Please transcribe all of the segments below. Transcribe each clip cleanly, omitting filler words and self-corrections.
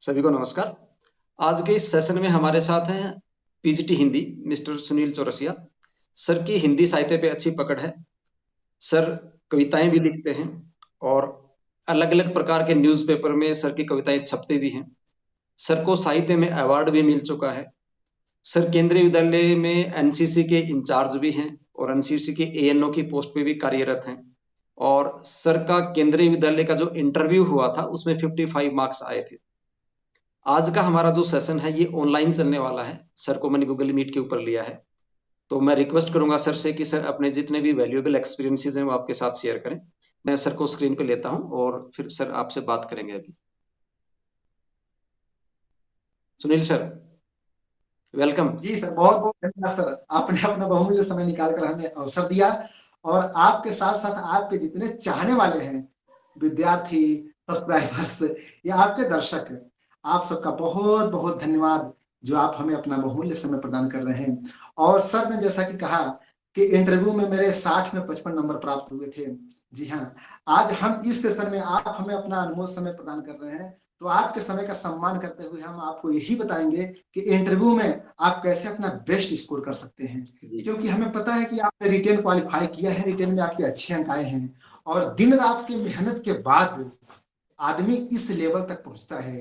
सभी को नमस्कार। आज के इस सेशन में हमारे साथ हैं PGT Hindi mister Sunil Chaurasia. Sir की हिंदी साहित्य पे अच्छी पकड़ है। सर कविताएं भी लिखते हैं और अलग-अलग प्रकार के न्यूज़पेपर में सर की कविताएं छपती भी हैं। सर को साहित्य में अवार्ड भी मिल चुका है। सर केंद्रीय विद्यालय में एनसीसी के इंचार्ज भी हैं और एनसीसी के एएनओ की पोस्ट पे भी कार्यरत हैं। और सर का केंद्रीय विद्यालय का जो इंटरव्यू हुआ था उसमें 55 मार्क्स आए थे। आज का हमारा जो सेशन है ये ऑनलाइन चलने वाला है। सर को मैंने गूगल मीट के ऊपर लिया है, तो मैं रिक्वेस्ट करूंगा सर से कि सर अपने जितने भी वैल्यूएबल एक्सपीरियंसेस हैं वो आपके साथ शेयर करें। मैं सर को स्क्रीन पे लेता हूं और फिर सर आपसे बात करेंगे। अभी सुनील सर, वेलकम। जी सर, बहुत बहुत धन्यवाद सर। आपने अपना बहुमूल्य समय निकाल कर हमें अवसर दिया और आपके साथ साथ आपके जितने चाहने वाले हैं, विद्यार्थी, सब्सक्राइबर्स या आपके दर्शक, आप सबका बहुत बहुत धन्यवाद जो आप हमें अपना बहुमूल्य समय प्रदान कर रहे हैं। और सर ने जैसा कि कहा कि इंटरव्यू में मेरे 60 में 55 नंबर प्राप्त हुए थे। जी हाँ, आज हम इस सेशन में आप हमें अपना अनमोल समय प्रदान कर रहे हैं, तो आपके समय का सम्मान करते हुए हम आपको यही बताएंगे कि इंटरव्यू में आप कैसे अपना बेस्ट स्कोर कर सकते हैं। क्योंकि हमें पता है कि आपने रिटेन क्वालिफाई किया है, रिटेन में आपके अच्छे अंक आए हैं और दिन रात की मेहनत के बाद आदमी इस लेवल तक पहुंचता है।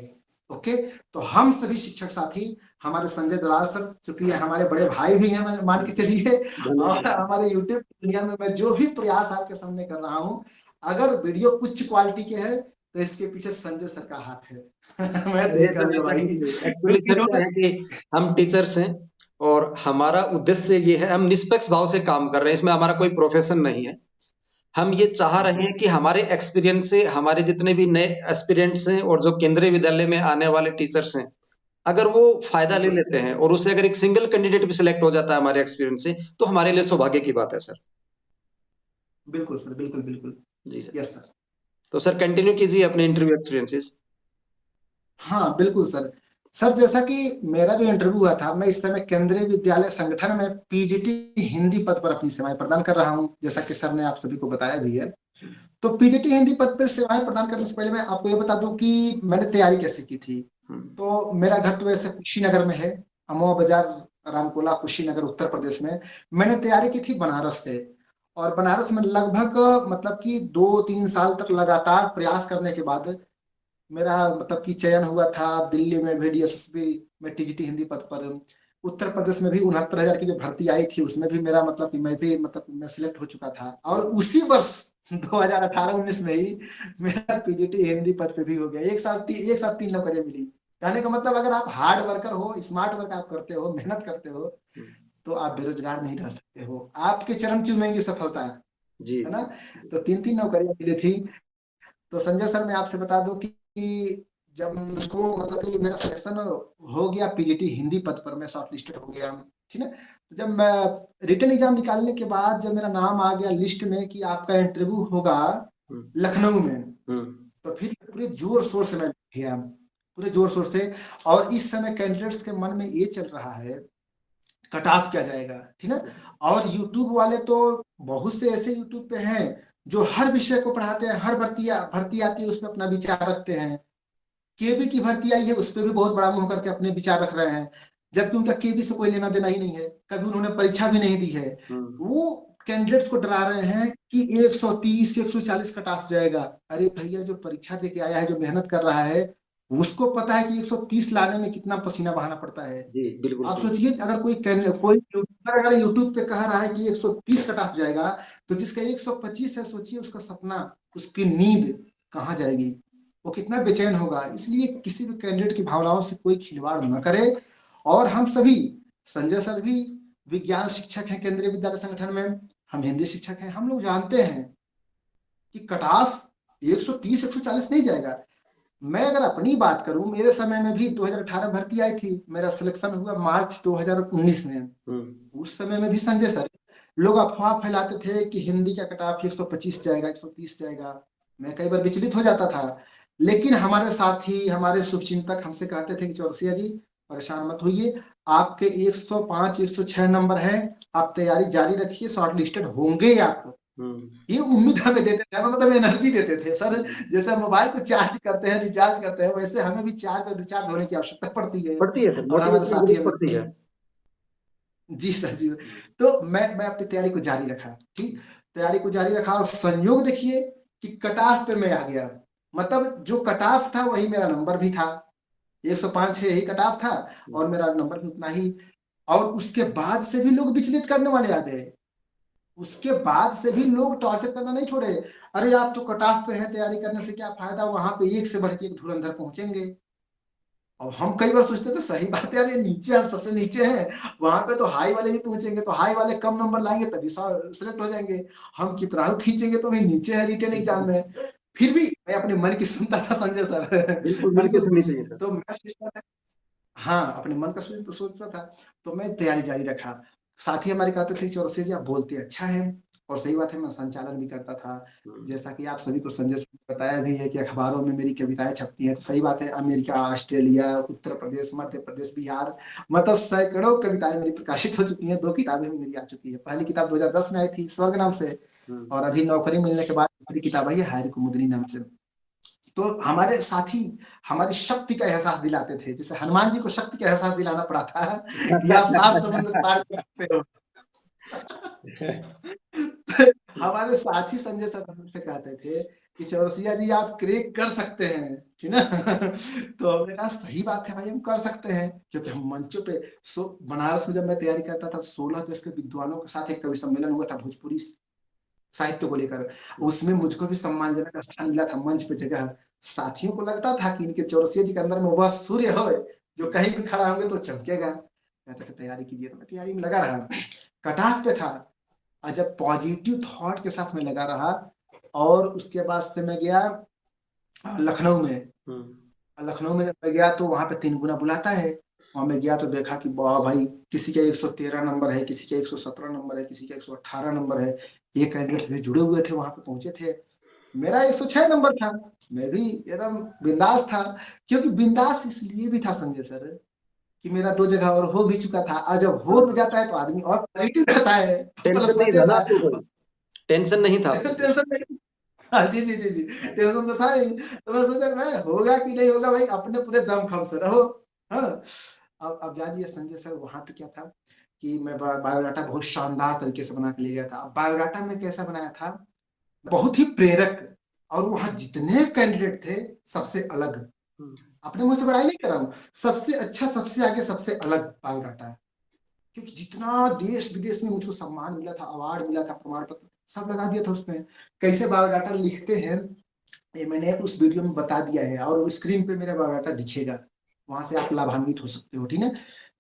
ओके, तो हम सभी शिक्षक साथी, हमारे संजय दलाल सर चूंकि हमारे बड़े भाई भी हैं मान के चलिए, और हमारे यूट्यूब दुनिया में मैं जो भी प्रयास आपके सामने कर रहा हूँ, अगर वीडियो उच्च क्वालिटी के है तो इसके पीछे संजय सर का हाथ है। मैं देख रहा भाई। एक्चुअली सर क्या है कि हम टीचर्स हैं और हमारा उद्देश्य ये है, हम निष्पक्ष भाव से काम कर रहे हैं, इसमें हमारा कोई प्रोफेशन नहीं है। हम ये चाह रहे हैं कि हमारे एक्सपीरियंस से हमारे जितने भी नए एस्पिरेंट्स हैं और जो केंद्रीय विद्यालय में आने वाले टीचर्स हैं, अगर वो फायदा ले लेते हैं और उससे अगर एक सिंगल कैंडिडेट भी सिलेक्ट हो जाता है हमारे एक्सपीरियंस से, तो हमारे लिए सौभाग्य की बात है सर। बिल्कुल सर, बिल्कुल बिल्कुल। जी सर। Yes sir. तो सर कंटिन्यू कीजिए अपने इंटरव्यू एक्सपीरियंसेस। हाँ बिल्कुल सर। सर जैसा कि मेरा भी इंटरव्यू हुआ था, मैं इस समय केंद्रीय विद्यालय संगठन में पीजीटी हिंदी पद पर अपनी सेवाएं प्रदान कर रहा हूं, जैसा कि सर ने आप सभी को बताया भी है। तो पीजीटी हिंदी पद पर सेवाएं प्रदान करने से पहले मैं आपको ये बता दूं कि मैंने तैयारी कैसे की थी। तो मेरा घर तो वैसे कुशीनगर में है, अमोआ बाजार, रामकोला, कुशीनगर, उत्तर प्रदेश में। मैंने तैयारी की थी बनारस से, और बनारस में लगभग मतलब कि 2-3 साल तक लगातार प्रयास करने के बाद मेरा मतलब कि चयन हुआ था। दिल्ली में भी डीएसएसबी में टीजीटी हिंदी पद पर, उत्तर प्रदेश में भी 69,000 की जो भर्ती आई थी उसमें भी मेरा मतलब कि मैं भी मतलब मैं सिलेक्ट हो चुका था। और उसी वर्ष 2018-19 में ही मेरा पीजीटी हिंदी पद पे भी हो गया। एक साथ 3 नौकरियां मिली। कहने का मतलब अगर आप हार्ड वर्कर हो, स्मार्ट वर्क आप करते हो, मेहनत करते हो, तो आप बेरोजगार नहीं रह सकते हो। आपके चरण चूमेंगी सफलता, जी है ना। तो 3-3 नौकरियां मिली थी। तो संजय सर मैं आपसे बता दूं कि जब मुझको मतलब कि मेरा सिलेक्शन हो गया पीजीटी हिंदी पद पर, मैं शॉर्ट लिस्टेड हो गया, ठीक है। तो जब मैं रिटर्न एग्जाम निकालने के बाद जब मेरा नाम आ गया लिस्ट में कि आपका इंटरव्यू होगा लखनऊ में, तो फिर पूरे जोर शोर से मैं गया, पूरे जोर शोर से। और इस समय कैंडिडेट्स के मन में ये चल रहा है कट ऑफ क्या जाएगा, ठीक है। और यूट्यूब वाले तो बहुत से ऐसे यूट्यूब पे हैं जो हर विषय को पढ़ाते हैं, हर भर्ती आती है उसमें अपना विचार रखते हैं। केबी की भर्ती आई है उस पर भी बहुत बड़ा मुंह करके अपने विचार रख रहे हैं, जबकि उनका केबी से कोई लेना देना ही नहीं है, कभी उन्होंने परीक्षा भी नहीं दी है। वो कैंडिडेट्स को डरा रहे हैं कि 130 140 कट ऑफ जाएगा। अरे भैया, जो परीक्षा दे के आया है, जो मेहनत कर रहा है, उसको पता है कि 130 लाने में कितना पसीना बहाना पड़ता है। जी बिल्कुल आप सही। सोचिए अगर कोई यूट्यूबर अगर यूट्यूब पे कह रहा है कि 130 कट ऑफ जाएगा, तो जिसका 125 है, सोचिए उसका सपना, उसकी नींद कहाँ जाएगी, वो कितना बेचैन होगा। इसलिए किसी भी कैंडिडेट की भावनाओं से कोई खिलवाड़ न करे। और हम सभी, संजय सर भी विज्ञान शिक्षक हैं केंद्रीय विद्यालय संगठन में, हम हिंदी शिक्षक हैं, हम लोग जानते हैं कि कट ऑफ 130 140 नहीं जाएगा। मैं अगर अपनी बात करूं, मेरे समय में भी 2018 भर्ती आई थी, मेरा सिलेक्शन हुआ मार्च 2019 में। उस समय में भी संजय सर, लोग अफवाह फैलाते थे कि हिंदी का कट ऑफ 125 जाएगा, 130 जाएगा। मैं कई बार विचलित हो जाता था, लेकिन हमारे साथी, हमारे शुभचिंतक हमसे कहते थे कि चौरसिया जी परेशान मत होइए, आपके 105 106 नंबर हैं, आप तैयारी जारी रखिए, शॉर्ट लिस्टेड होंगे आप। ये उम्मीद हमें देते थे, हमें मतलब एनर्जी देते थे सर। जैसे हम मोबाइल को चार्ज करते हैं, रिचार्ज करते हैं, वैसे हमें भी चार्ज और रिचार्ज होने की आवश्यकता पड़ती है। सर, और हमारे मोटिवेशन साथी जरूर हमें पड़ती है। जी सर, जी। तो मैं अपनी तैयारी को जारी रखा, ठीक? तैयारी को जारी रखा और संयोग देखिए कि कट ऑफ पे मैं आ गया। मतलब जो कट ऑफ था वही मेरा नंबर भी था, 105-6 ही कट ऑफ था और मेरा नंबर भी उतना ही। और उसके बाद से भी लोग विचलित करने वाले आ गए। उसके बाद से भी लोग टॉर्चर करना नहीं छोड़े। अरे आप तो कट ऑफ पे हैं, तैयारी करने से क्या फायदा, वहां पे एक से बढ़ के एक धुरंधर पहुंचेंगे। और हम कई बार सोचते थे सही बात है यार, ये नीचे, हम सबसे नीचे हैं, वहां पे तो हाई वाले भी पहुंचेंगे, तो हाई वाले कम नंबर लाएंगे तभी सिलेक्ट हो जाएंगे। हम कितना खींचेंगे तो भाई नीचे है रिटेन एग्जाम में। फिर भी मैं अपने मन की सुनता था संजय सर। बिल्कुल मन की बिल्कुल। सुननी चाहिए सर। तो मैं हाँ, अपने मन का तो सोचता था। तो मैं तैयारी जारी रखा। साथी हमारे कहते थे चौरसिया जी आप बोलते अच्छा है, और सही बात है मैं संचालन भी करता था। जैसा कि आप सभी को संजय सर ने बताया भी है कि अखबारों में मेरी कविताएँ छपती हैं, तो सही बात है अमेरिका, ऑस्ट्रेलिया, उत्तर प्रदेश, मध्य प्रदेश, बिहार, मतलब सैकड़ों कविताएँ मेरी प्रकाशित हो चुकी हैं, 2 किताबें भी मेरी आ चुकी हैं। पहली किताब 2010 में आई थी स्वर्ग नाम से, और अभी नौकरी मिलने के बाद दूसरी किताब आई है हायर कुमुदनी नाम से। तो हमारे साथी हमारी शक्ति का एहसास दिलाते थे, जैसे हनुमान जी को शक्ति का एहसास दिलाना पड़ा था कि आप 7 समुद्र पार कर सकते हो। हमारे साथी संजय सर हमसे कहते थे कि चौरसिया जी आप क्रैक कर सकते हैं, ठीक ना? तो हमने कहा सही बात है भाई, हम कर सकते हैं, क्योंकि हम मंचों पे बनारस में जब मैं तैयारी करता था 16 देश के विद्वानों के साथ एक कवि सम्मेलन हुआ था भोजपुरी साहित्य को लेकर, उसमें मुझको भी सम्मानजनक स्थान मिला था, मंच पे जगह। साथियों को लगता था कि इनके चौरसिया जी के अंदर में वह सूर्य है जो कहीं भी खड़ा होंगे तो चमकेगा। कहते थे तैयारी कीजिए, तो मैं तैयारी में लगा रहा, कटाफ पे था। और जब पॉजिटिव थॉट के साथ में लगा रहा, और उसके बाद से मैं गया लखनऊ में। लखनऊ में जब मैं गया तो वहां पे 3 गुना बुलाता है। वहां में गया तो देखा कि वाह भाई, किसी का 113 नंबर है, किसी का 117 नंबर है, किसी का 118 नंबर है। ये कैंडिडेट्स भी जुड़े हुए थे, वहां पे पहुंचे थे। मेरा 106 नंबर था। मैं भी एकदम बिंदास था, क्योंकि बिंदास इसलिए भी था संजय सर कि मेरा 2 जगह और हो भी चुका था, और जब हो भी जाता है तो आदमी और पॉजिटिव रहता है, प्लस टेंशन नहीं था ना बढ़ेगा। आपको, कोई टेंशन नहीं था आपको कोई। टेंशन नहीं। हाँ, जी, जी, जी, जी। टेंशन तो था ही। तो मैं सोचा मैं होगा कि नहीं होगा भाई, अपने पूरे दम खम से रहो। हाँ, अब जानिए संजय सर वहाँ पे क्या था कि मैं बायोडाटा बहुत शानदार तरीके से बना के ले गया था। अब बायोडाटा में कैसा बनाया था, बहुत ही प्रेरक, और वहाँ जितने कैंडिडेट थे सबसे अलग। अपने मुँह से बड़ाई नहीं कर रहा हूँ, सबसे अच्छा, सबसे आगे, सबसे अलग बायोडाटा है। क्योंकि जितना देश-विदेश में मुझको सम्मान मिला था, अवार्ड मिला था, प्रमाण पत्र सब लगा दिया था उसमें। कैसे बायोडाटा लिखते हैं, ये मैंने उस वीडियो में बता दिया है, और स्क्रीन पे मेरा बायोडाटा दिखेगा। वहाँ से आप लाभान्वित हो सकते हो, ठीक है?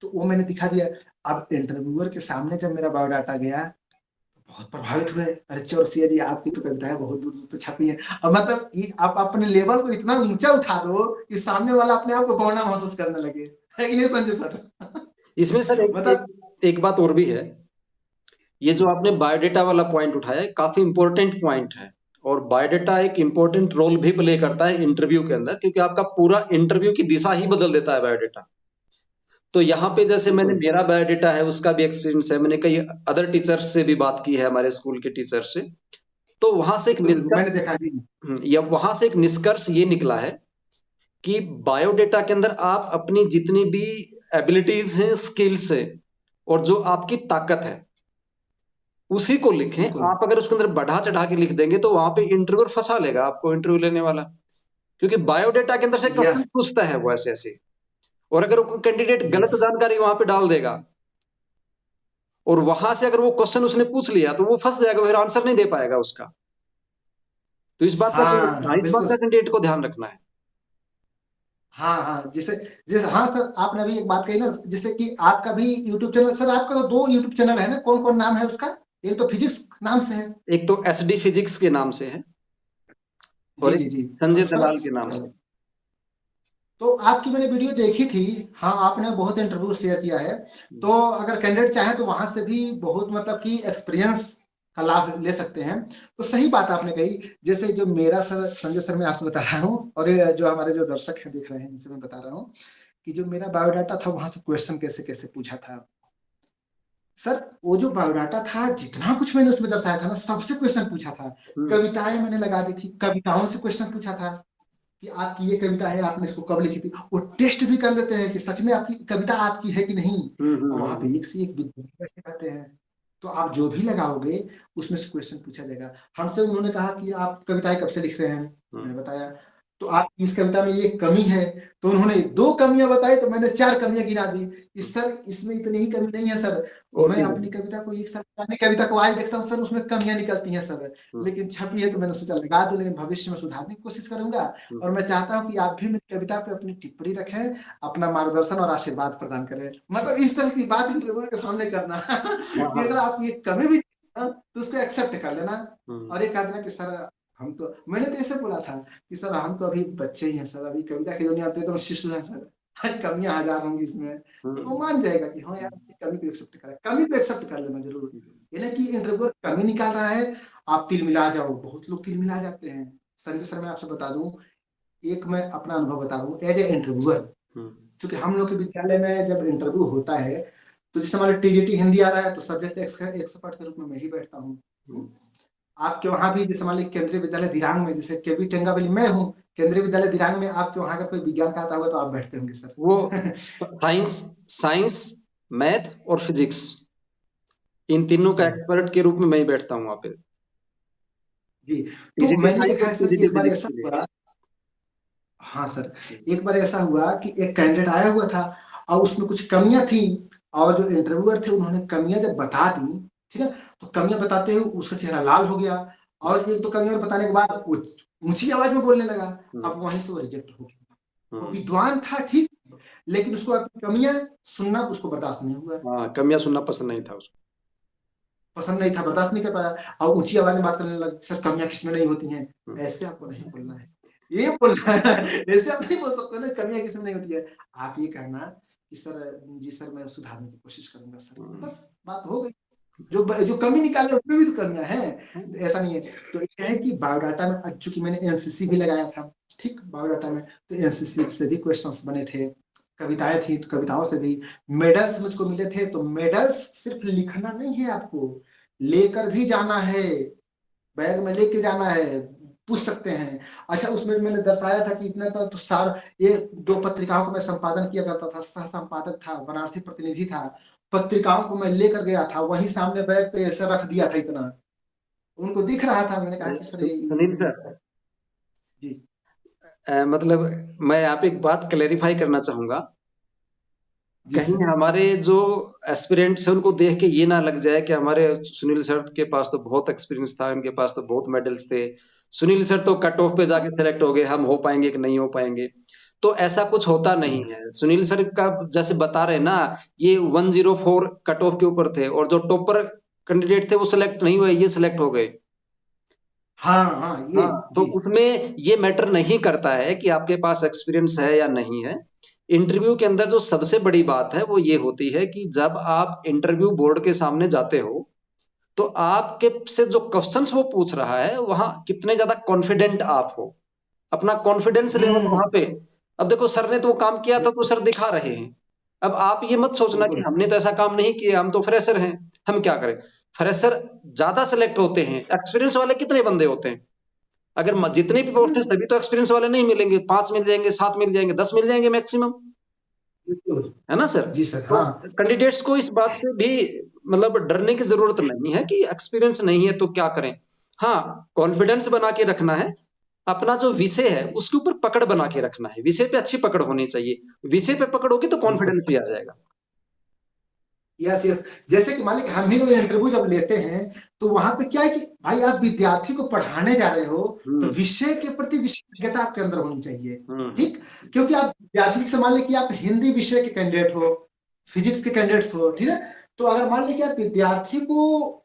तो वो मैंने दिखा दिया। अब इंटरव्यूअर के सामने जब मेरा बायोडाटा गया, बहुत प्रभावित हुए। अरे चौरसिया जी आपकी तो कविताएँ बहुत दूर-दूर तक छपी हैं। और मतलब ये आप अपने लेवल को इतना ऊँचा उठा दो कि सामने वाला अपने आप को गौना महसूस करने लगे। है कि नहीं संजय सर? इसमें सर मतलब एक बात और भी है। ये जो आपने बायोडेटा वाला पॉइंट उठाया है, काफी इंपॉर्टेंट पॉइंट है। और बायोडेटा एक इंपॉर्टेंट रोल भी प्ले करता है इंटरव्यू के अंदर, क्योंकि आपका पूरा इंटरव्यू की दिशा ही बदल देता है बायोडेटा। तो यहाँ पे जैसे मैंने बिल्कुल। मेरा बायोडेटा है, उसका भी एक्सपीरियंस है, मैंने कई अदर टीचर्स से भी बात की है, हमारे स्कूल के टीचर से। तो वहां से एक बिल्कुल, बिल्कुल, मैंने निष्कर्ष, देखा जी। या वहां से एक निष्कर्ष ये निकला है कि बायोडेटा के अंदर आप अपनी जितनी भी एबिलिटीज हैं, स्किल्स हैं, और जो आपकी ताकत है, उसी को लिखें। बिल्कुल। आप अगर उसके अंदर बढ़ा चढ़ा के लिख देंगे तो वहां पे इंटरव्यूअर फंसा लेगा आपको, इंटरव्यू लेने वाला। क्योंकि बायोडेटा के अंदर से यस। क्वेश्चन पूछता है वो ऐसे ऐसे, और अगर वो कैंडिडेट गलत यस। जानकारी वहां पे डाल देगा, और वहां से अगर वो क्वेश्चन उसने पूछ लिया, तो वो फंस जाएगा, फिर आंसर नहीं दे पाएगा उसका। तो इस बात का, हाँ, हाँ, हाँ, इस बात बिल्कुल। का कैंडिडेट को ध्यान रखना है। हाँ, हाँ, जैसे जैसे हाँ सर, आपने अभी एक बात कही ना, जैसे कि आपका भी यूट्यूब चैनल, सर आपका तो 2 यूट्यूब चैनल है ना, कौन-कौन नाम है उसका? एक तो फिजिक्स नाम से है। एक तो एसडी फिजिक्स के नाम से है, और जी, एक जी, जी। और संजय दूसरा? दलाल के नाम से। तो आपकी मैंने वीडियो देखी थी। हाँ, आपने बहुत इंटरव्यू शेयर किया है। तो अगर कैंडिडेट चाहे तो वहां से भी बहुत मतलब कि एक्सपीरियंस का लाभ ले सकते हैं। तो सही बात आपने कही। जैसे जो मेरा सर संजय सर मैं आपसे बता रहा हूँ, और ये जो हमारे जो दर्शक हैं देख रहे हैं इनसे मैं बता रहा हूँ कि जो मेरा बायोडाटा था वहां से क्वेश्चन कैसे कैसे पूछा था। सर वो जो बायोडाटा था, जितना कुछ मैंने उसमें दर्शाया था ना, सबसे क्वेश्चन पूछा था। कविताएं मैंने लगा दी थी, कविताओं से क्वेश्चन पूछा था कि आपकी ये कविता है, आपने इसको कब लिखी थी। वो टेस्ट भी कर लेते हैं कि सच में आपकी कविता आपकी है कि नहीं। और वहां पे एक से एक विद्यार्थी बैठे हैं, तो आप जो भी लगाओगे उसमें से क्वेश्चन पूछा जाएगा। हमसे उन्होंने कहा कि आप कविताएं कब से लिख रहे हैं, मैंने बताया। तो आपकी इस कविता में ये कमी है, तो उन्होंने 2 कमियां बताई, तो मैंने 4 कमियां गिना दी कि सर इसमें इतनी ही कमी नहीं है सर। मैं अपनी कविता को एक साल पुरानी कविता को आज देखता हूँ सर, उसमें कमियां निकलती हैं सर, लेकिन छपी है तो मैंने सोचा लगा दूं, लेकिन भविष्य में सुधारने की कोशिश करूंगा। और मैं चाहता हूँ कि आप भी मेरी कविता पे अपनी टिप्पणी रखें, अपना मार्गदर्शन और आशीर्वाद प्रदान करें। मतलब इस तरह की बात इंटरव्यूअर के सामने करना कि अगर आप ये कमी भी तो उसको एक्सेप्ट कर लेना। और एक आदमी कि सर हम तो, मैंने तो ऐसे बोला था कि सर हम तो अभी बच्चे ही हैं सर, अभी कविता की दुनिया पे तो शिशु हैं सर, कमियां हजार होंगी इसमें। तो वो मान जाएगा कि हाँ यार कमी को एक्सेप्ट करें, कमी को एक्सेप्ट कर लेना जरूर। ये नहीं कि इंटरव्यूअर कमी निकाल रहा है आप तिल मिला जाओ, बहुत लोग तिल मिला जाते हैं। संजय सर मैं आपसे बता दूं, एक मैं अपना अनुभव बता दूं एज ए इंटरव्यूअर। क्योंकि हम लोग के विद्यालय में जब इंटरव्यू होता है, तो जैसे हमारे टीजीटी हिंदी आ रहा है, तो सब्जेक्ट एक्सपर्ट के रूप में मैं ही बैठता हूँ। आपके वहाँ भी जैसे मान लीजिए केंद्रीय विद्यालय दिरांग में, जैसे केबी टेंगावली मैं हूँ, केंद्रीय विद्यालय दिरांग में आपके वहाँ का कोई विज्ञान का आता होगा तो आप बैठते होंगे सर। वो साइंस, मैथ और फिजिक्स, इन तीनों का एक्सपर्ट के रूप में मैं ही बैठता हूँ वहाँ पे जी। तो मैंने देखा है सर, एक बार ऐसा हुआ, हाँ सर, एक बार ऐसा हुआ कि एक कैंडिडेट आया हुआ था और उसमें कुछ कमियां थी, और जो इंटरव्यूअर थे उन्होंने कमियां जब बता दी, ठीक है, तो कमियां बताते हुए उसका चेहरा लाल हो गया, और एक दो कमियां बताने के बाद ऊंची आवाज में बोलने लगा। अब वहीं से वो रिजेक्ट हो गया। वो विद्वान था ठीक, लेकिन उसको अपनी कमियां सुनना उसको बर्दाश्त नहीं हुआ। कमियां सुनना पसंद नहीं था उसको, पसंद नहीं था, बर्दाश्त नहीं कर पाया, और ऊंची आवाज में बात करने लगा, सर कमियां किसमें नहीं होती हैं, ऐसे आपको नहीं बोलना है, ये बोलना है। ऐसे आप नहीं बोल सकते ना, कमियां किसमें नहीं होती है। आप ये कहना कि सर जी सर मैं सुधारने की कोशिश करूंगा सर, बस बात हो गई। जो कमी निकाले उसमें भी तो कमियां हैं, ऐसा नहीं है। तो ये है कि बायोडाटा में, चूंकि मैंने एनसीसी भी लगाया था, ठीक, बायोडाटा में तो एनसीसी से भी क्वेश्चंस बने थे, कविताएं थी तो कविताओं से भी मेडल्स मुझको मिले थे। तो मेडल्स सिर्फ लिखना नहीं है, आपको लेकर भी जाना है, बैग में लेके जाना है, पूछ सकते हैं। अच्छा उसमें मैंने दर्शाया था कि इतना तो सार, ये 2 पत्रिकाओं को मैं संपादन किया करता था, सह संपादक था, बनारसी प्रतिनिधि था, पत्रिकाओं को मैं लेकर गया था, वहीं सामने बैग पे ऐसा रख दिया था, इतना उनको दिख रहा था। मैंने कहा कि सर सुनील सर जी मतलब मैं यहाँ पे एक बात क्लेरिफाई करना चाहूंगा, कहीं हमारे जो एस्पिरेंट्स हैं उनको देख के ये ना लग जाए कि हमारे सुनील सर के पास तो बहुत एक्सपीरियंस था, उनके पास तो बहुत मेडल्स थे, सुनील सर तो कट ऑफ पे जाके सेलेक्ट हो गए, हम हो पाएंगे कि नहीं हो पाएंगे। तो ऐसा कुछ होता नहीं है। सुनील सर का जैसे बता रहे ना, ये 104 कट ऑफ के ऊपर थे, और जो टॉपर कैंडिडेट थे वो सिलेक्ट नहीं हुए, ये सिलेक्ट हो गए। हाँ, तो उसमें ये मैटर नहीं करता है कि आपके पास एक्सपीरियंस है या नहीं है। इंटरव्यू के अंदर जो सबसे बड़ी बात है वो ये होती है कि जब आप इंटरव्यू बोर्ड के सामने जाते हो, तो आपके से जो क्वेश्चंस वो पूछ रहा है वहां कितने ज्यादा कॉन्फिडेंट आप हो, अपना कॉन्फिडेंस लेवल वहां पे। अब देखो सर ने तो वो काम किया था तो सर दिखा रहे हैं। अब आप ये मत सोचना कि हमने तो ऐसा काम नहीं किया, हम तो फ्रेशर हैं, हम क्या करें। फ्रेशर ज्यादा सिलेक्ट होते हैं, एक्सपीरियंस वाले कितने बंदे होते हैं। अगर जितने भी पोस्ट हैं सभी तो एक्सपीरियंस वाले नहीं मिलेंगे, 5 मिल जाएंगे, 7 मिल जाएंगे, 10 मिल जाएंगे मैक्सिमम, है ना सर। जी सर, तो हाँ कैंडिडेट्स को इस बात से भी मतलब डरने की जरूरत नहीं है कि एक्सपीरियंस नहीं है तो क्या करें। हाँ, कॉन्फिडेंस बना के रखना है, अपना जो विषय है उसके ऊपर पकड़ बना के रखना है, विषय पे अच्छी पकड़ होनी चाहिए, विषय पे पकड़ होगी तो कॉन्फिडेंस भी आ जाएगा। यस यस, जैसे कि मालिक हम ही लोग इंटरव्यू जब लेते हैं, तो वहां पे क्या है कि भाई आप विद्यार्थी को पढ़ाने जा रहे हो, तो विषय के प्रति विशेषज्ञता आपके अंदर होनी चाहिए, ठीक। क्योंकि आप विद्यार्थी से मान लीजिए कि आप हिंदी विषय के कैंडिडेट हो, फिजिक्स के कैंडिडेट्स हो, ठीक है, तो अगर मान लीजिए कि आप विद्यार्थी को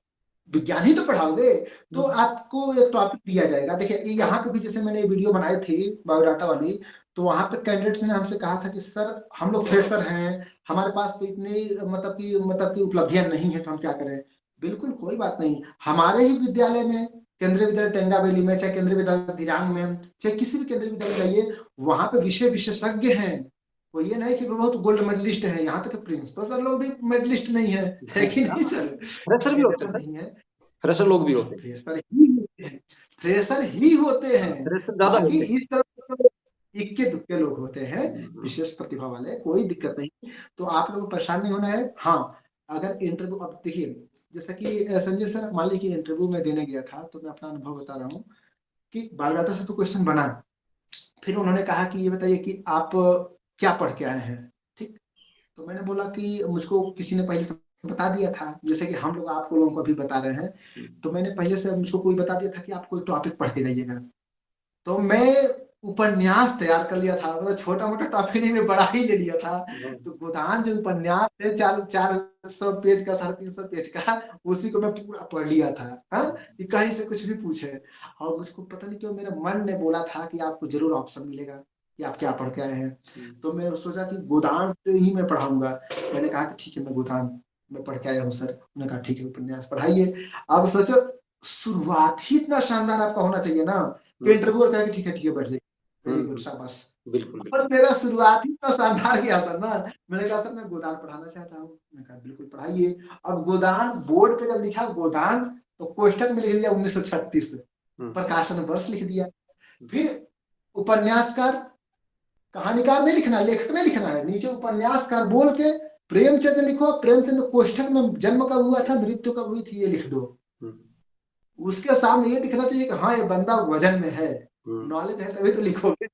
विज्ञान ही तो पढ़ाओगे, तो आपको एक टॉपिक दिया जाएगा। देखिए यहाँ पे भी जैसे मैंने वीडियो बनाई थी बायोडाटा वाली, तो वहां पे कैंडिडेट्स ने हमसे कहा था कि सर हम लोग फ्रेशर हैं, हमारे पास तो इतनी मतलब की उपलब्धियां नहीं है, तो हम क्या करें। बिल्कुल कोई बात नहीं, हमारे ही विद्यालय में, केंद्रीय विद्यालय टेंगावेली में, चाहे केंद्रीय विद्यालय दिरांग में, चाहे किसी भी केंद्रीय विद्यालय जाइए, वहां पे विषय विशेषज्ञ हैं, कोई ये नहीं कि वो बहुत गोल्ड मेडलिस्ट है, यहाँ तक प्रिंसिपल सर लोग भी मेडलिस्ट नहीं है कि नहीं सर? फ्रेशर भी होते हैं सर, नहीं है, फ्रेशर लोग भी होते हैं, फ्रेशर ही होते हैं, फ्रेशर ही होते हैं। फ्रेशर ज्यादा बाकी होते हैं। इस तरह तो इक्के दुक्के लोग होते हैं, विशेष प्रतिभा वाले, कोई दिक्कत नहीं। तो आप लोगों को परेशान नहीं होना है। हाँ, अगर इंटरव्यू, अब देखिए जैसा कि संजय सर, मान लीजिए इंटरव्यू में देने गया था, तो मैं अपना अनुभव बता रहा हूँ कि बायोडाटा से तो क्वेश्चन बना, फिर उन्होंने कहा कि ये बताइए कि आप क्या पढ़ के आए हैं, ठीक? तो मैंने बोला कि मुझको किसी ने पहले से बता दिया था, जैसे कि हम लोग आपको लोगों को अभी बता रहे हैं, तो मैंने पहले से मुझको कोई बता दिया था कि आप कोई टॉपिक पढ़ के जाइएगा। तो मैं उपन्यास तैयार कर लिया था, मतलब छोटा मोटा टॉपिक नहीं, मैं बड़ा ही ले लिया था। तो गोदान जो उपन्यास है 400 पेज का, 350 पेज का, उसी को मैं पूरा पढ़ लिया था। हाँ, कि कहीं से कुछ भी पूछे, और मुझको पता नहीं क्यों मेरे मन ने बोला था कि आपको जरूर ऑप्शन मिलेगा कि आप क्या पढ़ के आए हैं। तो मैं सोचा कि गोदान से ही मैं पढ़ाऊंगा। मैंने कहा कि ठीक है, मैं गोदान में पढ़ के आया हूँ सर। उन्होंने कहा ठीक है, उपन्यास पढ़ाइए। अब सोचो, शुरुआत ही इतना शानदार आपका होना चाहिए ना कि इंटरव्यूअर कहे कि ठीक है बैठ जाइए, वेरी गुड, शाबाश। बिल्कुल पर बिल्कुल। मेरा शुरुआत ही इतना शानदार गया सर ना। मैंने कहा सर मैं गोदान पढ़ाना चाहता हूँ। मैंने कहा बिल्कुल पढ़ाइए। अब गोदान बोर्ड पे जब लिखा गोदान, तो कोष्ठक में लिख दिया 1936, प्रकाशन वर्ष लिख दिया। फिर उपन्यासकार, कहानीकार नहीं लिखना है, लेखक नहीं लिखना है, नीचे उपन्यासकार बोल के प्रेमचंद लिखो, प्रेमचंद कोष्ठक में जन्म कब हुआ था, मृत्यु कब हुई थी, ये लिख दो। उसके सामने ये दिखना चाहिए कि हाँ ये बंदा वजन में है, नॉलेज है, तभी तो लिखोगे।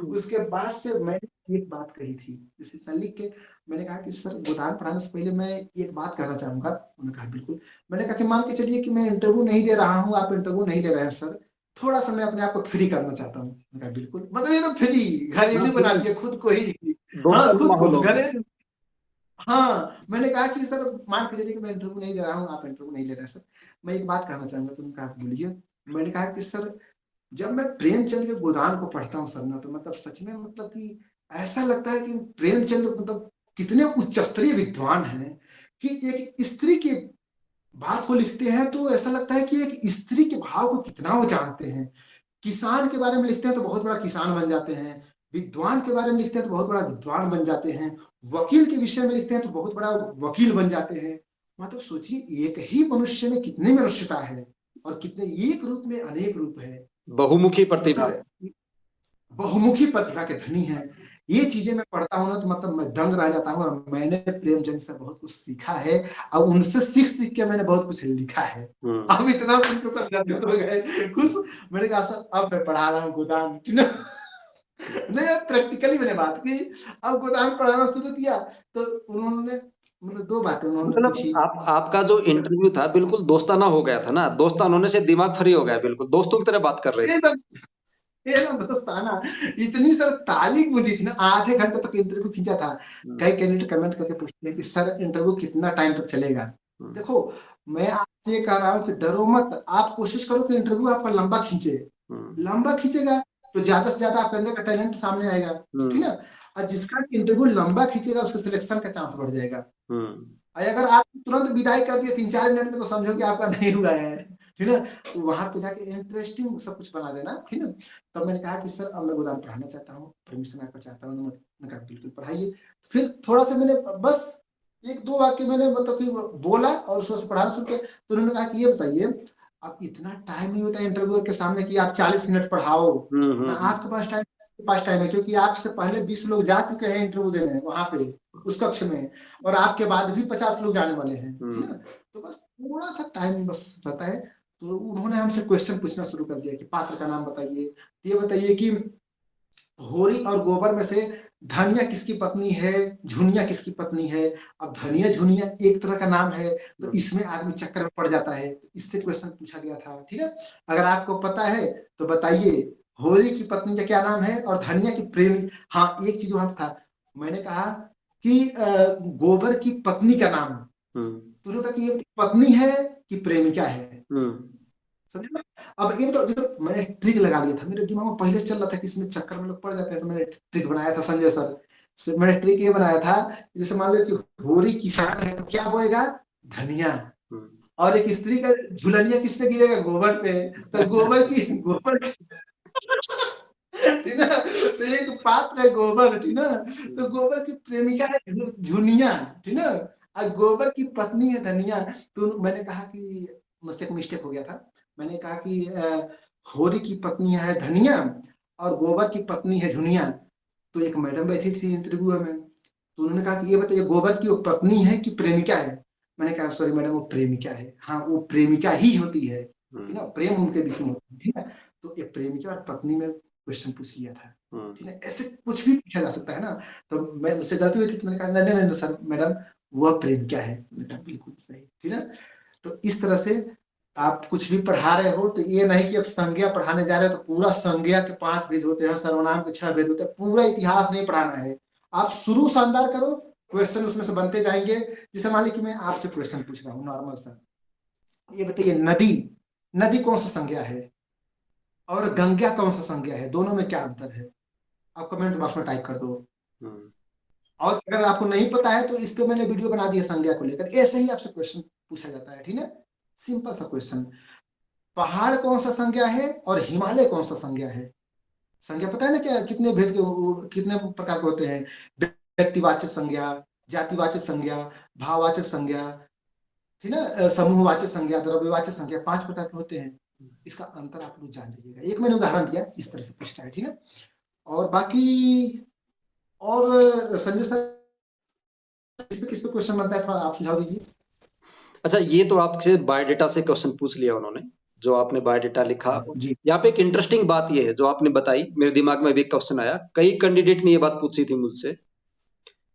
उसके बाद से मैंने एक बात कही थी, इतना लिख के मैंने कहा कि सर गोदान पढ़ाने से पहले मैं एक बात कहना चाहूंगा। उन्होंने कहा बिल्कुल। मैंने कहा कि मान के चलिए कि मैं इंटरव्यू नहीं दे रहा हूँ, आप इंटरव्यू नहीं ले रहे हैं सर, थोड़ा सा मैं अपने आप को फ्री करना चाहता हूँ। मैंने कहा बिल्कुल, मतलब ये तो फ्री घरेलू बना दिया, खुद को ही। हाँ, दोस्ताना खुद को माहौल हो गया। घरेलू। हाँ, मैंने कहा कि सर मान के चलिए कि मैं इंटरव्यू नहीं दे रहा हूँ, आप इंटरव्यू नहीं ले रहे हैं सर, मैं एक बात कहना चाहूंगा। तो उन्होंने कहा बोलिए। मैंने कहा कि सर जब मैं प्रेमचंद के गोदान को पढ़ता हूँ सर ना, तो मतलब सच में, मतलब कि ऐसा लगता है कि प्रेमचंद मतलब कितने उच्च स्तरीय विद्वान हैं कि एक स्त्री के बात को लिखते हैं तो ऐसा लगता है कि एक स्त्री के भाव को कितना वो जानते हैं। किसान के बारे में लिखते हैं तो बहुत बड़ा किसान बन जाते हैं, विद्वान के बारे में लिखते हैं तो बहुत बड़ा विद्वान बन जाते हैं, वकील के विषय में लिखते हैं तो बहुत बड़ा वकील बन जाते हैं। मतलब सोचिए, एक ही मनुष्य में कितने मनुष्यता है, और कितने एक रूप में अनेक रूप है। बहुमुखी तो प्रतिभा। सर बहुमुखी प्रतिभा के धनी है। ये चीजें मैं पढ़ता हूँ ना, तो मतलब मैं दंग रह जाता हूँ। और मैंने प्रेमचंद से बहुत कुछ सीखा है, और उनसे सीख सीख के मैंने बहुत कुछ लिखा है। अब इतना सुन के सब गदगद हो गए, खुश। मैंने कहा सर अब मैं पढ़ा रहा हूँ गोदान। नहीं, प्रैक्टिकली मैंने बात की। अब गोदान पढ़ाना शुरू किया, तो उन्होंने मतलब दो बातें उन्होंने मतलब पूछी। आपका जो इंटरव्यू था बिल्कुल दोस्ताना हो गया था ना, दोस्ताना होने से दिमाग फ्री हो गया, बिल्कुल दोस्तों की तरह बात कर रहे थे। एकदम एकदम दोस्ताना। इतनी सर ताली बुझी थी ना, आधे घंटे तक इंटरव्यू खींचा था। कई कैंडिडेट कमेंट करके पूछते हैं कि सर इंटरव्यू कितना टाइम तक चलेगा। देखो, मैं आपसे ये कह रहा हूँ कि डरो मत, आप कोशिश करो कि इंटरव्यू आपका लंबा खींचे। लंबा खींचेगा तो ज्यादा से ज्यादा आपके अंदर का टैलेंट सामने आएगा, ठीक है ना? और जिसका इंटरव्यू लंबा खींचेगा उसके सिलेक्शन का चांस बढ़ जाएगा। और अगर आप तुरंत विदाई कर दिए 3-4 मिनट में, तो समझो कि आपका नहीं हुआ है, ठीक है। तो वहां पे जाके इंटरेस्टिंग सब कुछ बना देना, ठीक है। तब मैंने कहा कि सर अब मैं गोदान पढ़ाना चाहता हूँ, परमिशन आपका चाहता हूँ। मैंने कहा बिल्कुल पढ़ाइए। फिर थोड़ा सा मैंने बस 1-2 वाक्य मैंने मतलब कि बोला, और उसको पढ़ाना शुरू किया। तो उन्होंने कहा कि ये बताइए, अब इतना टाइम नहीं होता इंटरव्यूअर के सामने कि आप 40 मिनट पढ़ाओ ना, आपके पास टाइम, है, क्योंकि आपसे पहले 20 लोग जा चुके हैं इंटरव्यू देने वहां पे उस कक्ष में, और आपके बाद भी 50 लोग जाने वाले हैं, ठीक है। तो बस थोड़ा सा टाइम बस रहता है। तो उन्होंने हमसे क्वेश्चन पूछना शुरू कर दिया कि पात्र का नाम बताइए, ये बताइए कि होरी और गोबर में से धनिया किसकी पत्नी है, झुनिया किसकी पत्नी है। अब धनिया झुनिया एक तरह का नाम है, तो इसमें आदमी चक्कर में पड़ जाता है। इससे क्वेश्चन पूछा गया था, ठीक है। अगर आपको पता है तो बताइए, होरी की पत्नी का क्या नाम है, और धनिया की प्रेमी। हाँ, एक चीज वहां था, मैंने कहा कि गोबर की पत्नी का नाम, तो उन्होंने कहा कि ये पत्नी है कि प्रेमिका है, समझ में? अब ये तो जो मैंने ट्रिक लगा लिया था, मेरे दिमाग में पहले से चल रहा था कि इसमें चक्कर में लोग पड़ जाते हैं, तो मैंने ट्रिक बनाया था संजय सर से। मैंने ट्रिक ये बनाया था, जैसे मान लो कि होरी किसान है तो क्या बोएगा, धनिया। और एक स्त्री का झुलनिया किस पे गिरेगा, गोबर पे, तो गोबर की गोबर ठीक ना। तो एक पात्र है गोबर, ठीक ना, तो गोबर की प्रेमिका है झुनिया, ठीक ना, और गोबर की पत्नी है धनिया। तो मैंने कहा कि मुझसे एक मिस्टेक हो गया था, मैंने कहा कि होरी की पत्नी है धनिया और गोबर की पत्नी है झुनिया। तो एक मैडम बैठी थी इंटरव्यूअर में, तो उन्होंने कहा कि ये बताइए गोबर की वो पत्नी है कि प्रेमिका है? मैंने कहा सॉरी मैडम वो प्रेमिका है। हाँ वो प्रेमिका ही होती है, ठीक ना, प्रेम उनके बीच में होता है, ठीक है। तो एक प्रेमिका और पत्नी में क्वेश्चन पूछ लिया था, ठीक है, ऐसे कुछ भी पूछा जा सकता है ना। तो मैं मुझसे गलती हुई थी, तो मैंने कहा नहीं नहीं नहीं सर मैडम वह प्रेमिका है। बेटा बिल्कुल सही, ठीक है। तो इस तरह से आप कुछ भी पढ़ा रहे हो तो ये नहीं कि अब संज्ञा पढ़ाने जा रहे हो तो पूरा संज्ञा के 5 भेद होते हैं, सर्वनाम के 6 भेद होते हैं, पूरा इतिहास नहीं पढ़ाना है। आप शुरू शानदार करो, क्वेश्चन उसमें से बनते जाएंगे। जैसे मान लीजिए कि मैं आपसे क्वेश्चन पूछ रहा हूँ नॉर्मल सा, ये बताइए नदी, नदी कौन सा संज्ञा है और गंगा कौन सा संज्ञा है, दोनों में क्या अंतर है? आप कमेंट बॉक्स में टाइप कर दो। और अगर आपको नहीं पता है तो इस पे मैंने वीडियो बना दिया संज्ञा को लेकर, ऐसे ही आपसे क्वेश्चन पूछा जाता है, ठीक है। सिंपल सा क्वेश्चन, पहाड़ कौन सा संज्ञा है और हिमालय कौन सा संज्ञा है? संज्ञा पता है ना क्या, कितने भेद के, कितने प्रकार के होते हैं? व्यक्तिवाचक संज्ञा, जातिवाचक संज्ञा, भाववाचक संज्ञा, ठीक ना, समूहवाचक संज्ञा, द्रव्यवाचक संज्ञा, 5 प्रकार के होते हैं। इसका अंतर आप लोग जान लीजिएगा। एक मैंने उदाहरण दिया, इस तरह से पूछता है, ठीक है। और बाकी और संजय सर किस पे क्वेश्चन बनता है, थोड़ा आप सुझाव दीजिए। अच्छा, ये तो आपसे बायोडाटा से क्वेश्चन पूछ लिया उन्होंने, जो आपने बायोडाटा लिखा। जी यहाँ पे एक इंटरेस्टिंग बात ये है जो आपने बताई, मेरे दिमाग में भी एक क्वेश्चन आया, कई कैंडिडेट ने ये बात पूछी थी मुझसे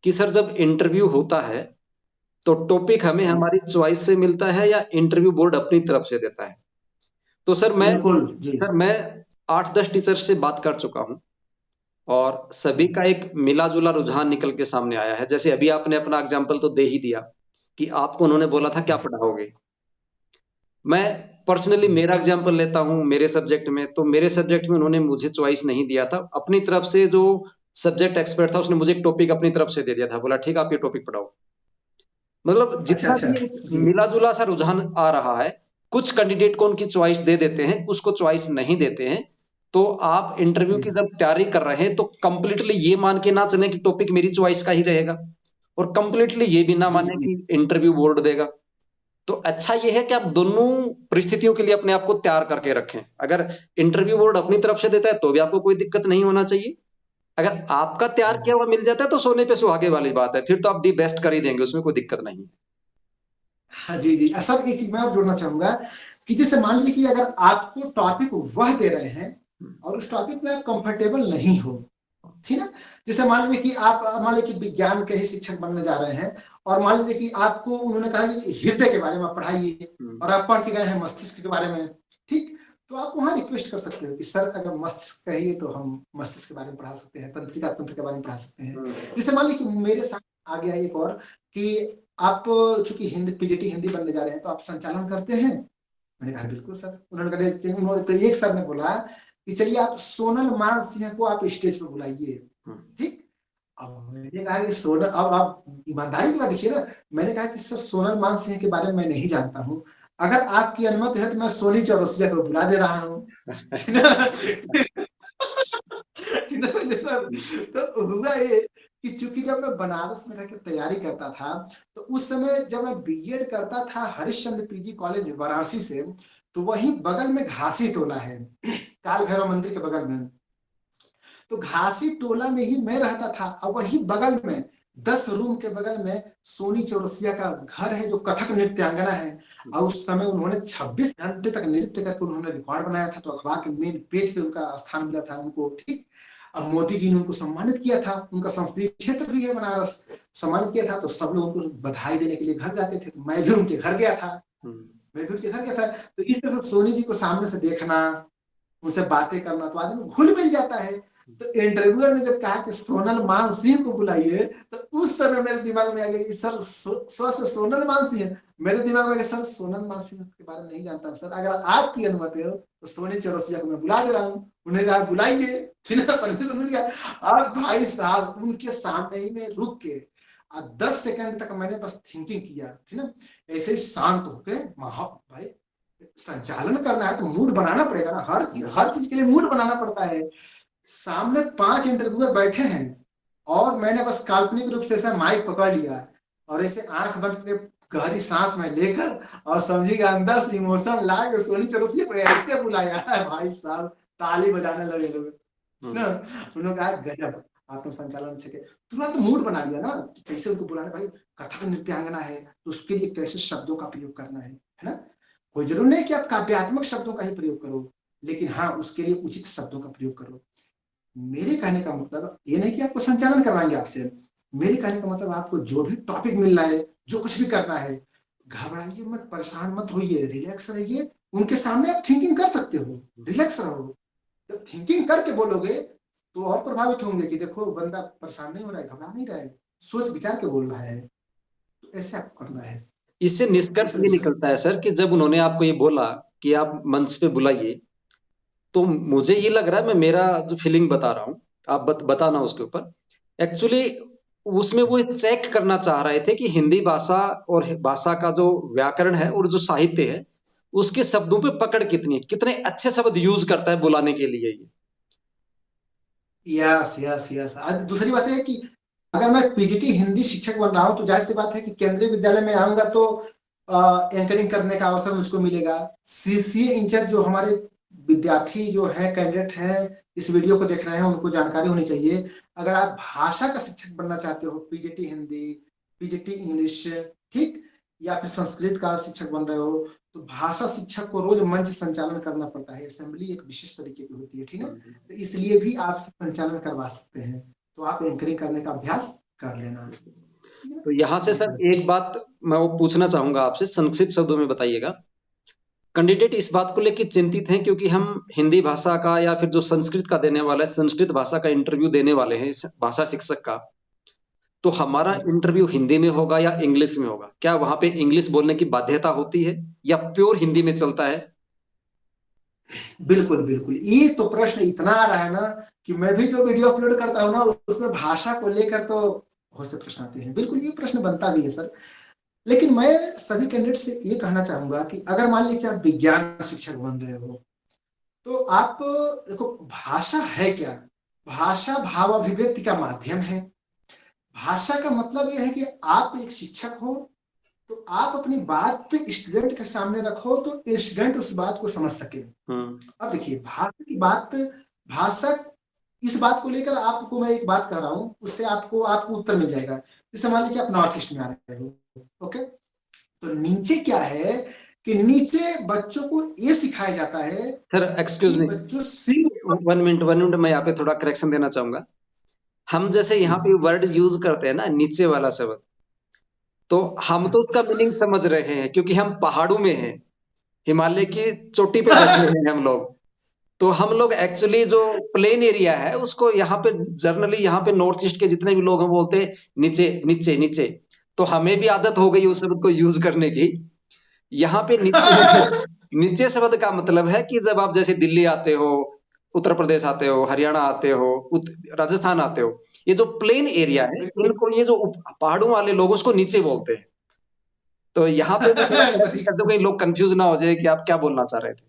कि सर जब इंटरव्यू होता है तो टॉपिक हमें जी हमारी चॉइस से मिलता है या इंटरव्यू बोर्ड अपनी तरफ से देता है? तो बिल्कुल जी सर मैं 8-10 टीचर से बात कर चुका हूँ और सभी जी का एक मिला-जुला रुझान निकल के सामने आया है। जैसे अभी आपने अपना एग्जाम्पल तो दे ही दिया कि आपको उन्होंने बोला था क्या पढ़ाओगे। मैं पर्सनली मेरा एग्जाम्पल लेता हूँ मेरे सब्जेक्ट में, तो मेरे सब्जेक्ट में उन्होंने मुझे चॉइस नहीं दिया था। अपनी तरफ से जो सब्जेक्ट एक्सपर्ट था उसने मुझे एक टॉपिक अपनी तरफ से दे दिया था, बोला ठीक है आप ये टॉपिक पढ़ाओ। मतलब अच्छा जितना अच्छा भी जी मिला-जुला सा रुझान आ रहा है, कुछ कैंडिडेट को उनकी चॉइस दे देते हैं, कुछ को चॉइस नहीं देते हैं। तो आप इंटरव्यू जी की जब तैयारी कर रहे हैं तो कंप्लीटली ये मान के ना चलें कि टॉपिक मेरी चॉइस का ही रहेगा और कंप्लीटली ये भी ना जी माने जी कि इंटरव्यू बोर्ड देगा। तो अच्छा ये है कि आप दोनों परिस्थितियों के लिए अपने आप को तैयार करके रखें। अगर इंटरव्यू बोर्ड अपनी तरफ से देता है तो भी आपको कोई दिक्कत नहीं होना चाहिए। अगर आपका तैयार जी किया हुआ मिल जाता है तो सोने पे सुहागे वाली बात है, फिर तो आप दी बेस्ट कर ही देंगे, उसमें कोई दिक्कत नहीं है। हाँ जी जी। सर एक चीज मैं और जोड़ना चाहूंगा कि जैसे मान लीजिए कि अगर आपको टॉपिक वह दे रहे हैं और उस टॉपिक में आप कंफर्टेबल नहीं हो, ठीक है। जैसे मान लीजिए कि आप मान लीजिए कि विज्ञान के ही शिक्षक बनने जा रहे हैं और मान लीजिए कि आपको उन्होंने कहा कि हृदय के बारे में आप पढ़ाइए और आप पढ़ के गए हैं मस्तिष्क के बारे में, ठीक। तो आप वहां रिक्वेस्ट कर सकते हो कि सर अगर मस्तिष्क कहिए तो हम मस्तिष्क के बारे में पढ़ा सकते हैं, तंत्रिका तंत्र के बारे में पढ़ा सकते हैं। जैसे मान लीजिए कि मेरे साथ आ गया एक और कि आप चूंकि हिंदी पीजीटी हिंदी बनने जा रहे हैं तो आप संचालन करते हैं। मैंने कहा बिल्कुल सर। उन्होंने कहा तो एक सर ने बोला कि चलिए आप सोनल मान सिंह को आप स्टेज पे बुलाइए, ठीक। अब मैंने कहा कि सोनल, अब आप ईमानदारी की बात देखिए ना, मैंने कहा कि सर सोनल मान सिंह के बारे में मैं नहीं जानता हूँ, अगर आपकी अनुमति है तो मैं सोनी चौरसिया को बुला दे रहा हूँ। तो हुआ ये कि चूंकि जब मैं बनारस में रहकर तैयारी करता था तो उस समय जब मैं बीएड करता था हरिश्चंद्र पीजी कॉलेज वाराणसी से, तो वही बगल में घासी टोला है काल भैरव मंदिर के बगल में, तो घासी टोला में ही मैं रहता था और वही बगल में 10 रूम के बगल में सोनी चौरसिया का घर है जो कथक नृत्यांगना है। और उस समय उन्होंने 26 घंटे तक नृत्य करके उन्होंने रिकॉर्ड बनाया था, तो अखबार के मेन पेज पे उनका स्थान मिला था उनको, ठीक। अब मोदी जी ने उनको सम्मानित किया था, उनका संसदीय क्षेत्र भी है बनारस, सम्मानित किया था, तो सब लोग उनको बधाई देने के लिए घर जाते थे, तो मैं भी उनके घर गया था। मैं भी उनके घर गया था, तो इस तरह से सोनी जी को सामने से देखना, उनसे बातें करना, तो आदमी घुल मिल जाता है। तो इंटरव्यूअर ने जब कहा कि सोनल मान सिंह को बुलाइए, तो उस समय मेरे दिमाग में आ गया कि सर से सोनल मान सिंह, मेरे दिमाग में सर सोनल मान सिंह के बारे में नहीं जानता सर, अगर आपकी अनुमति हो तो सोनी चौरसिया को मैं बुला दे रहा हूँ। उन्हें कहा बुलाइए, फिर परमिशन मिल गया। और भाई साहब उनके सामने ही में रुक के 10 सेकंड तक मैंने बस थिंकिंग किया, ठीक है, ऐसे ही शांत होके भाई संचालन करना है तो मूड बनाना पड़ेगा ना, हर हर चीज के लिए मूड बनाना पड़ता है। सामने 5 इंटरव्यूअर बैठे हैं और मैंने बस काल्पनिक रूप से ऐसा माइक पकड़ लिया और ऐसे आंख बंद करके गहरी सांस में लेकर और समझिएगा अंदर से इमोशन ला के सोनी चौरसिया को ऐसे बुलाया है भाई साहब, ताली बजाने लगे लोग ना। उन्होंने कहा गजब आपने संचालन अच्छे के, तुरंत मूड बना लिया ना कि कैसे उनको बुलाना, भाई कथक नृत्यांगना है तो उसके लिए कैसे शब्दों का प्रयोग करना है ना। कोई जरूर नहीं कि आप काव्यात्मक शब्दों का ही प्रयोग करो, लेकिन हाँ उसके लिए उचित शब्दों का प्रयोग करो। मेरे कहने का मतलब ये नहीं कि आपको संचालन करवाएंगे आपसे, मेरे कहने का मतलब आपको जो भी टॉपिक मिल रहा है, जो कुछ भी करना है, घबराइए मत, परेशान मत होइए, रिलैक्स रहिए। उनके सामने आप थिंकिंग कर सकते हो, रिलैक्स रहो। जब थिंकिंग करके बोलोगे तो और प्रभावित होंगे कि देखो बंदा परेशान नहीं हो रहा है, घबरा नहीं रहा है, सोच विचार के बोल रहा है। तो ऐसे आपको करना है। इससे निष्कर्ष ये निकलता है सर कि जब उन्होंने आपको ये बोला कि आप मंच पे बुलाइए, तो मुझे ये लग रहा है, मैं मेरा जो फीलिंग बता रहा हूँ, आप बताना उसके ऊपर। एक्चुअली उसमें वो चेक करना चाह रहे थे कि हिंदी भाषा और भाषा का जो व्याकरण है और जो साहित्य है उसके शब्दों पे पकड़ कितनी है, कितने अच्छे शब्द यूज करता है बुलाने के लिए ये। Yes yes yes. आज दूसरी बात है कि अगर मैं पीजीटी हिंदी शिक्षक बन रहा हूं तो जाहिर सी बात है कि केंद्रीय विद्यालय में आऊंगा तो एंकरिंग करने का अवसर मुझको मिलेगा। सीसीए इंचार्ज जो हमारे विद्यार्थी जो है, कैंडिडेट हैं, इस वीडियो को देख रहे हैं, उनको जानकारी होनी चाहिए। अगर आप भाषा का शिक्षक बनना चाहते हो, पीजीटी हिंदी, पीजीटी इंग्लिश, ठीक, या फिर संस्कृत का शिक्षक बन रहे हो, तो भाषा शिक्षक को रोज मंच संचालन करना पड़ता है। असेंबली एक विशेष तरीके की होती है, ठीक है, तो इसलिए भी आप संचालन करवा सकते हैं। तो आप एंकरिंग करने का अभ्यास कर लेना। तो यहाँ से सर एक बात मैं वो पूछना चाहूंगा आपसे, संक्षिप्त शब्दों में बताइएगा। कैंडिडेट इस बात को लेकर चिंतित हैं क्योंकि हम हिंदी भाषा का या फिर जो संस्कृत का देने वाला है, संस्कृत भाषा का इंटरव्यू देने वाले हैं भाषा शिक्षक का, तो हमारा इंटरव्यू हिंदी में होगा या इंग्लिश में होगा? क्या वहां पे इंग्लिश बोलने की बाध्यता होती है या प्योर हिंदी में चलता है? बिल्कुल बिल्कुल, ये तो प्रश्न इतना आ रहा है ना कि मैं भी जो वीडियो अपलोड करता हूँ ना उसमें भाषा को लेकर तो बहुत से प्रश्न आते हैं। बिल्कुल ये प्रश्न बनता भी है सर। लेकिन मैं सभी कैंडिडेट से ये कहना चाहूंगा कि अगर मान लीजिए कि आप विज्ञान शिक्षक बन रहे हो तो आप देखो, भाषा है क्या? भाषा भाव अभिव्यक्ति का माध्यम है। भाषा का मतलब यह है कि आप एक शिक्षक हो तो आप अपनी बात स्टूडेंट के सामने रखो तो स्टूडेंट उस बात को समझ सके। अब देखिए भाषा की बात, भाषा इस बात को लेकर आपको मैं एक बात कह रहा हूं, उससे आपको उत्तर मिल जाएगा। जैसे मान लीजिए आप नॉर्थ ईस्ट में आ रहे हो, ओके, तो नीचे क्या है कि नीचे बच्चों को ये सिखाया जाता है। सर एक्सक्यूज मी, बच्चों 1 मिनट मैं यहाँ पे थोड़ा करेक्शन देना चाहूंगा। हम जैसे यहाँ पे वर्ड यूज करते हैं ना, नीचे वाला शब्द, तो हम तो उसका मीनिंग समझ रहे हैं क्योंकि हम पहाड़ों में हैं, हिमालय की चोटी पे बैठे हैं हम लोग। तो हम लोग एक्चुअली जो प्लेन एरिया है उसको यहाँ पे जनरली, यहाँ पे नॉर्थ ईस्ट के जितने भी लोग हैं बोलते हैं नीचे नीचे नीचे। तो हमें भी आदत हो गई उस शब्द को यूज करने की। यहाँ पे नीचे नीचे शब्द का मतलब है कि जब आप जैसे दिल्ली आते हो, उत्तर प्रदेश आते हो, हरियाणा आते हो, राजस्थान आते हो, ये जो प्लेन एरिया है इनको, ये जो पहाड़ों वाले लोग उसको नीचे बोलते हैं। तो यहाँ पे मैं थोड़ा correction कर दूं कहीं लोग कंफ्यूज ना हो जाए कि आप क्या बोलना चाह रहे थे।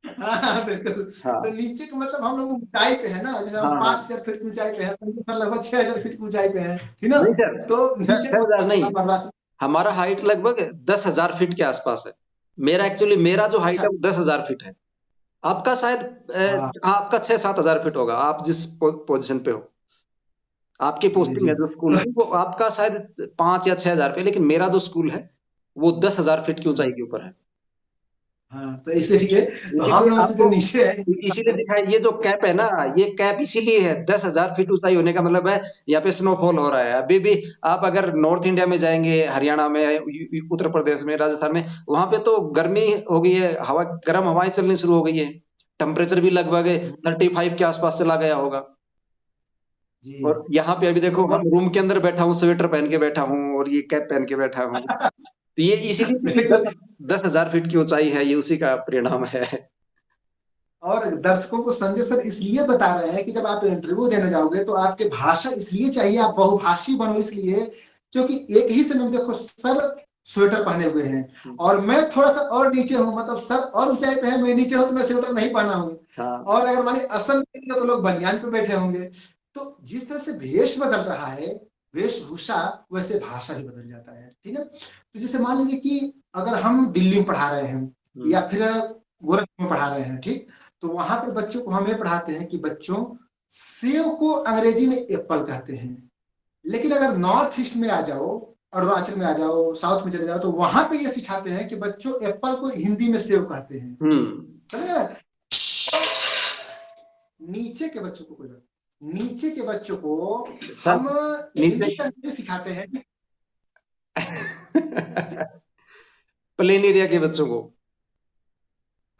बिल्कुल। हाँ तो नीचे का मतलब हम लोग ऊंचाई पे है ना, जैसे हम हाँ 5000 फीट ऊंचाई पे है, तो लगभग 6000 फीट ऊंचाई पे है, ठीक ना। नहीं सर, तो नीचे 6000 नहीं, मतलब हमारा हाइट लगभग 10,000 फीट के आसपास है। मेरा जो हाइट अच्छा, है वो 10,000 फीट है। आपका शायद हाँ, आपका 6-7 हजार फीट होगा, आप जिस पोजीशन पे हो, आपकी जी पोस्टिंग जी। है जो स्कूल तो की, वो आपका शायद 5 या 6 हजार पे, लेकिन मेरा जो स्कूल है वो 10,000 फीट की ऊंचाई के ऊपर है। हाँ, तो इसीलिए तो हम इसीलिए लोग से जो आपको नीचे है, इसीलिए दिखाई, ये जो कैप है ना, ये कैप इसीलिए है। 10,000 फीट ऊंचाई होने का मतलब है यहाँ पे स्नोफॉल हो रहा है। अभी भी आप अगर नॉर्थ इंडिया में जाएंगे, हरियाणा में, उत्तर प्रदेश में, राजस्थान में, वहां पे तो गर्मी हो गई है, हवा, गर्म हवाएं चलनी शुरू हो गई है। टेम्परेचर भी लगभग 35 के आसपास चला गया होगा। जी। और यहाँ पे अभी देखो, तो हम रूम के अंदर बैठा हूँ, स्वेटर पहन के बैठा हूँ और ये कैप पहन के बैठा हूँ। तो ये इसीलिए, क्योंकि बिल्कुल। 10,000 फीट की ऊंचाई है, ये उसी का परिणाम है। और दर्शकों को संजय सर इसलिए बता रहे हैं कि जब आप इंटरव्यू देने जाओगे तो आपके भाषा इसलिए चाहिए, आप बहुभाषी बनो इसलिए, क्योंकि एक ही समय में देखो सर, स्वेटर पहने हुए हैं और मैं थोड़ा सा और नीचे हूँ, मतलब सर और ऊंचाई पे है, मैं नीचे हूँ तो मैं स्वेटर नहीं पहना हूँ। और अगर मान असम में तो लोग बनियान पे बैठे होंगे। तो जिस तरह से भेष बदल रहा है, वेशभूषा, वैसे भाषा भी बदल जाता है, ठीक है। तो जैसे मान लीजिए कि अगर हम दिल्ली में पढ़ा रहे हैं या फिर गोरखपुर में पढ़ा रहे हैं, ठीक, तो वहां पर बच्चों को हम ये पढ़ाते हैं कि बच्चों, सेव को अंग्रेजी में एप्पल कहते हैं। लेकिन अगर नॉर्थ ईस्ट में आ जाओ, अरुणाचल में आ जाओ, साउथ में चले जाओ, तो वहां पे ये सिखाते हैं कि बच्चों एप्पल को हिंदी में सेव कहते हैं। समझ, नीचे के बच्चों को कोई बात, नीचे के बच्चों को हम हिंदी सिखाते हैं। प्लेन एरिया के बच्चों को,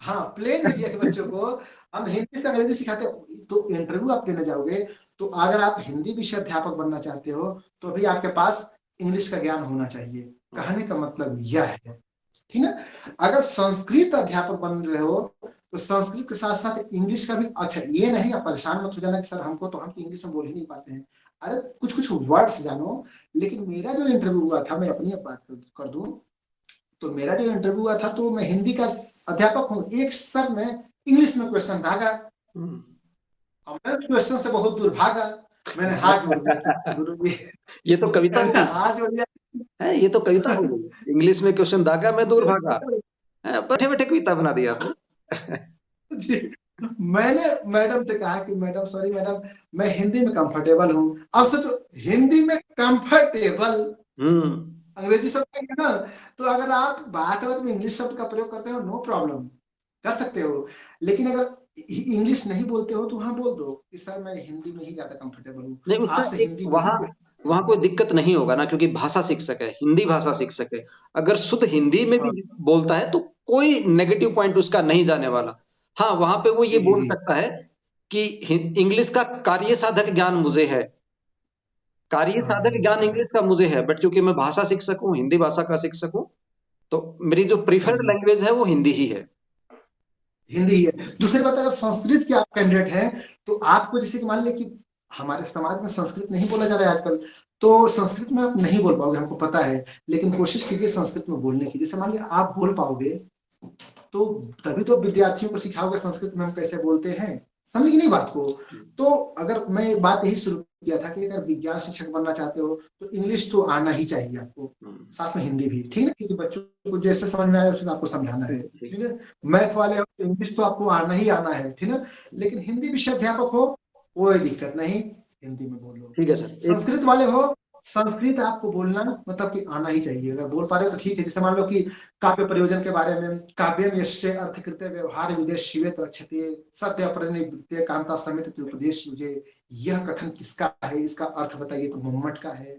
हाँ, प्लेन एरिया के बच्चों को हम हिंदी से अंग्रेजी सिखाते हैं। तो इंटरव्यू आप देने जाओगे, तो अगर आप हिंदी विषय अध्यापक बनना चाहते हो तो अभी आपके पास इंग्लिश का ज्ञान होना चाहिए। कहने का मतलब यह है, ठीक है। अगर संस्कृत अध्यापक बन रहे हो तो संस्कृत के साथ साथ इंग्लिश का भी, अच्छा ये नहीं आप परेशान मत हो जाना कि सर हमको तो हम इंग्लिश में बोल ही नहीं पाते हैं। अरे कुछ कुछ वर्ड्स जानो। लेकिन मेरा जो इंटरव्यू हुआ था, मैं अपनी बात कर दूं, तो मेरा जो इंटरव्यू हुआ था तो मैं हिंदी का अध्यापक हूँ। एक सर में इंग्लिश में क्वेश्चन भागा, क्वेश्चन से बहुत दूर भागा, मैंने हाथ जोड़ दिया, गुरु जी ये तो कविता हो गई, हाथ जोड़ दिया है, ये तो कविता हो गई। इंग्लिश में क्वेश्चन दागा, मैं दूर भागा, बैठे बैठे कविता बना दिया। मैंने मैडम से कहा कि मैडम सॉरी मैडम, मैं हिंदी में कंफर्टेबल हूँ। अब सोचो हिंदी में कंफर्टेबल, अंग्रेजी शब्द है ना, तो अगर आप बात में इंग्लिश शब्द का प्रयोग करते हो, नो प्रॉब्लम, कर सकते हो। लेकिन अगर इंग्लिश नहीं बोलते हो तो हाँ बोल दो कि सर मैं हिंदी में ही ज्यादा कंफर्टेबल हूँ, आपसे हिंदी में वहां कोई दिक्कत नहीं होगा ना, क्योंकि भाषा शिक्षक है, हिंदी भाषा शिक्षक है। अगर शुद्ध हिंदी में भी बोलता है तो कोई नेगेटिव पॉइंट उसका नहीं जाने वाला। हाँ, वहां पे वो ये बोल सकता है कि इंग्लिश का कार्य साधक ज्ञान मुझे है, कार्य साधक ज्ञान इंग्लिश का मुझे है, बट क्योंकि मैं भाषा शिक्षक हूँ, हिंदी भाषा का शिक्षक हूँ, तो मेरी जो प्रीफर्ड लैंग्वेज है वो हिंदी ही है। हिंदी है। दूसरी बात, अगर संस्कृत के आप कैंडिडेट हैं तो आपको, जैसे कि मान लिया कि हमारे समाज में संस्कृत नहीं बोला जा रहा है आजकल, तो संस्कृत में आप नहीं बोल पाओगे, हमको पता है। लेकिन कोशिश कीजिए संस्कृत में बोलने की। जैसे मान लिया आप बोल पाओगे तो तभी तो विद्यार्थियों को सिखाओगे संस्कृत में हम कैसे बोलते हैं, समझ नहीं बात को। तो अगर मैं बात यही शुरू किया था कि अगर विज्ञान शिक्षक बनना चाहते हो तो इंग्लिश तो आना ही चाहिए आपको, साथ में हिंदी भी, ठीक है, क्योंकि बच्चों को जैसे समझ में आए उसे आपको समझाना है, ठीक है। मैथ वाले हो तो इंग्लिश तो आपको आना ही आना है, ठीक है। लेकिन हिंदी विषय अध्यापक हो कोई दिक्कत नहीं, हिंदी में बोलो, ठीक है सर। संस्कृत वाले हो, संस्कृत आपको बोलना मतलब कि आना ही चाहिए। अगर बोल पा रहे हो तो ठीक है। जैसे मान लो कि काव्य प्रयोजन के बारे में, काव्यम यस्य अर्थकृत्य व्यवहार विदेश शिवेत रक्षते सत्य अपरिनिवृत्य कांता समेत उपदेश मुझे, यह कथन किसका है, इसका अर्थ बताइए, तो मम्मट का है,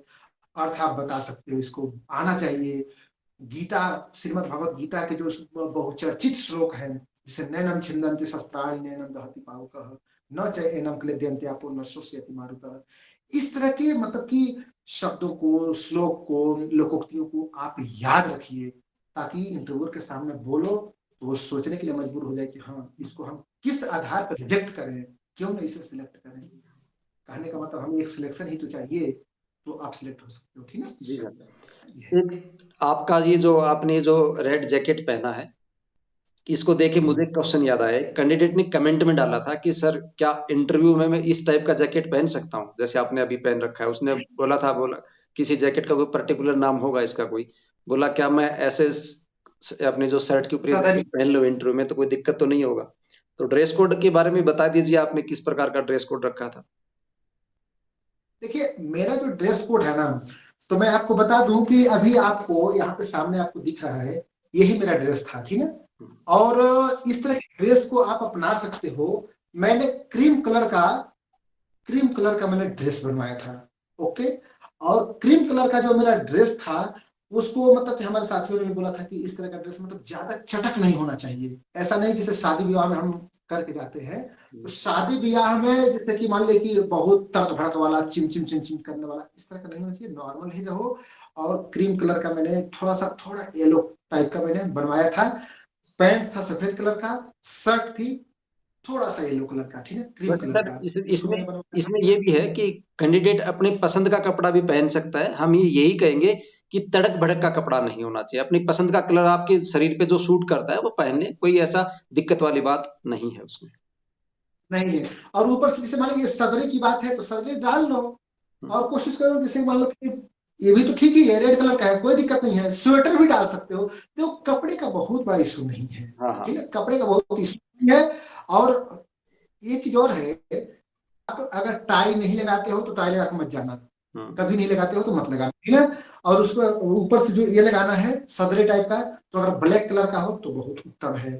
अर्थ आप बता सकते हो, इसको आना चाहिए। गीता, श्रीमद् भगवत गीता के जो बहुचर्चित श्लोक है, जैसे नैनम छिन्दन्ति शस्त्राणि नैनम दहति पावकः न च एनम क्लेद्यन्ते आपो न शोष्यति मारुतः। इस तरह के मतलब कि शब्दों को, श्लोक को, लोकोक्तियों को आप याद रखिए, ताकि इंटरव्यूअर के सामने बोलो तो वो सोचने के लिए मजबूर हो जाए कि हाँ इसको हम किस आधार पर रिजेक्ट करें, क्यों नहीं इसे सिलेक्ट करें। कहने का मतलब हमें एक सिलेक्शन ही तो चाहिए, तो आप सिलेक्ट हो सकते हो, ठीक है जी सर। आपका ये जो आपने जो रेड जैकेट पहना है, इसको देखे मुझे क्वेश्चन याद आया। कैंडिडेट ने कमेंट में डाला था कि सर क्या इंटरव्यू में मैं इस टाइप का जैकेट पहन सकता हूँ जैसे आपने अभी पहन रखा है। उसने बोला किसी जैकेट का कोई पर्टिकुलर नाम होगा इसका कोई, बोला क्या मैं ऐसे अपने जो शर्ट के ऊपर जैकेट पहन लो इंटरव्यू में तो कोई दिक्कत तो नहीं होगा। तो ड्रेस कोड के बारे में बता दीजिए, आपने किस प्रकार का ड्रेस कोड रखा था। देखिए मेरा जो ड्रेस कोड है ना, तो मैं आपको बता दूं कि अभी आपको यहाँ पे सामने आपको दिख रहा है, यही मेरा ड्रेस था, ठीक है। और इस तरह के ड्रेस को आप अपना सकते हो। मैंने क्रीम कलर का मैंने ड्रेस बनवाया था, ओके। और क्रीम कलर का जो मेरा ड्रेस था उसको मतलब कि हमारे साथियों ने भी बोला था कि इस तरह का ड्रेस मतलब ज्यादा चटक नहीं होना चाहिए। ऐसा नहीं जैसे शादी विवाह में हम करके जाते हैं, तो शादी ब्याह में जैसे कि मान लीजिए कि बहुत तड़क भड़क वाला चिमचिम चिमचिम करने वाला इस तरह का नहीं होना चाहिए, नॉर्मल ही रहो। और क्रीम कलर का मैंने थोड़ा येलो टाइप का मैंने बनवाया था। पैंट था सफेद कलर का, शर्ट थी थोड़ा सा येलो कलर का, ठीक है, क्रीम कलर का। इसमें ये भी है कि कैंडिडेट अपने पसंद का कपड़ा भी पहन सकता है। हम यही कहेंगे कि तड़क भड़क का कपड़ा नहीं होना चाहिए, अपनी पसंद का कलर आपके शरीर पे जो सूट करता है वो पहन ले, कोई ऐसा दिक्कत वाली बात नहीं है उसमें। नहीं है। और ऊपर से जैसे मान लो ये सदरे की बात है तो सदरे डाल लो, और कोशिश करो जैसे मान लो कि ये भी तो ठीक ही है, रेड कलर का है, कोई दिक्कत नहीं है, स्वेटर भी डाल सकते हो। देखो कपड़े का बहुत बड़ा इशू नहीं है, हाँ हाँ। ठीक है, कपड़े का बहुत इशू नहीं है। और ये चीज और है, आप अगर टाई नहीं लगाते हो तो टाई लगा के मत जाना, कभी नहीं लगाते हो तो मत लगाना, ठीक है। और उस पर ऊपर से जो ये लगाना है सदरे टाइप का, तो अगर ब्लैक कलर का हो तो बहुत उत्तम है।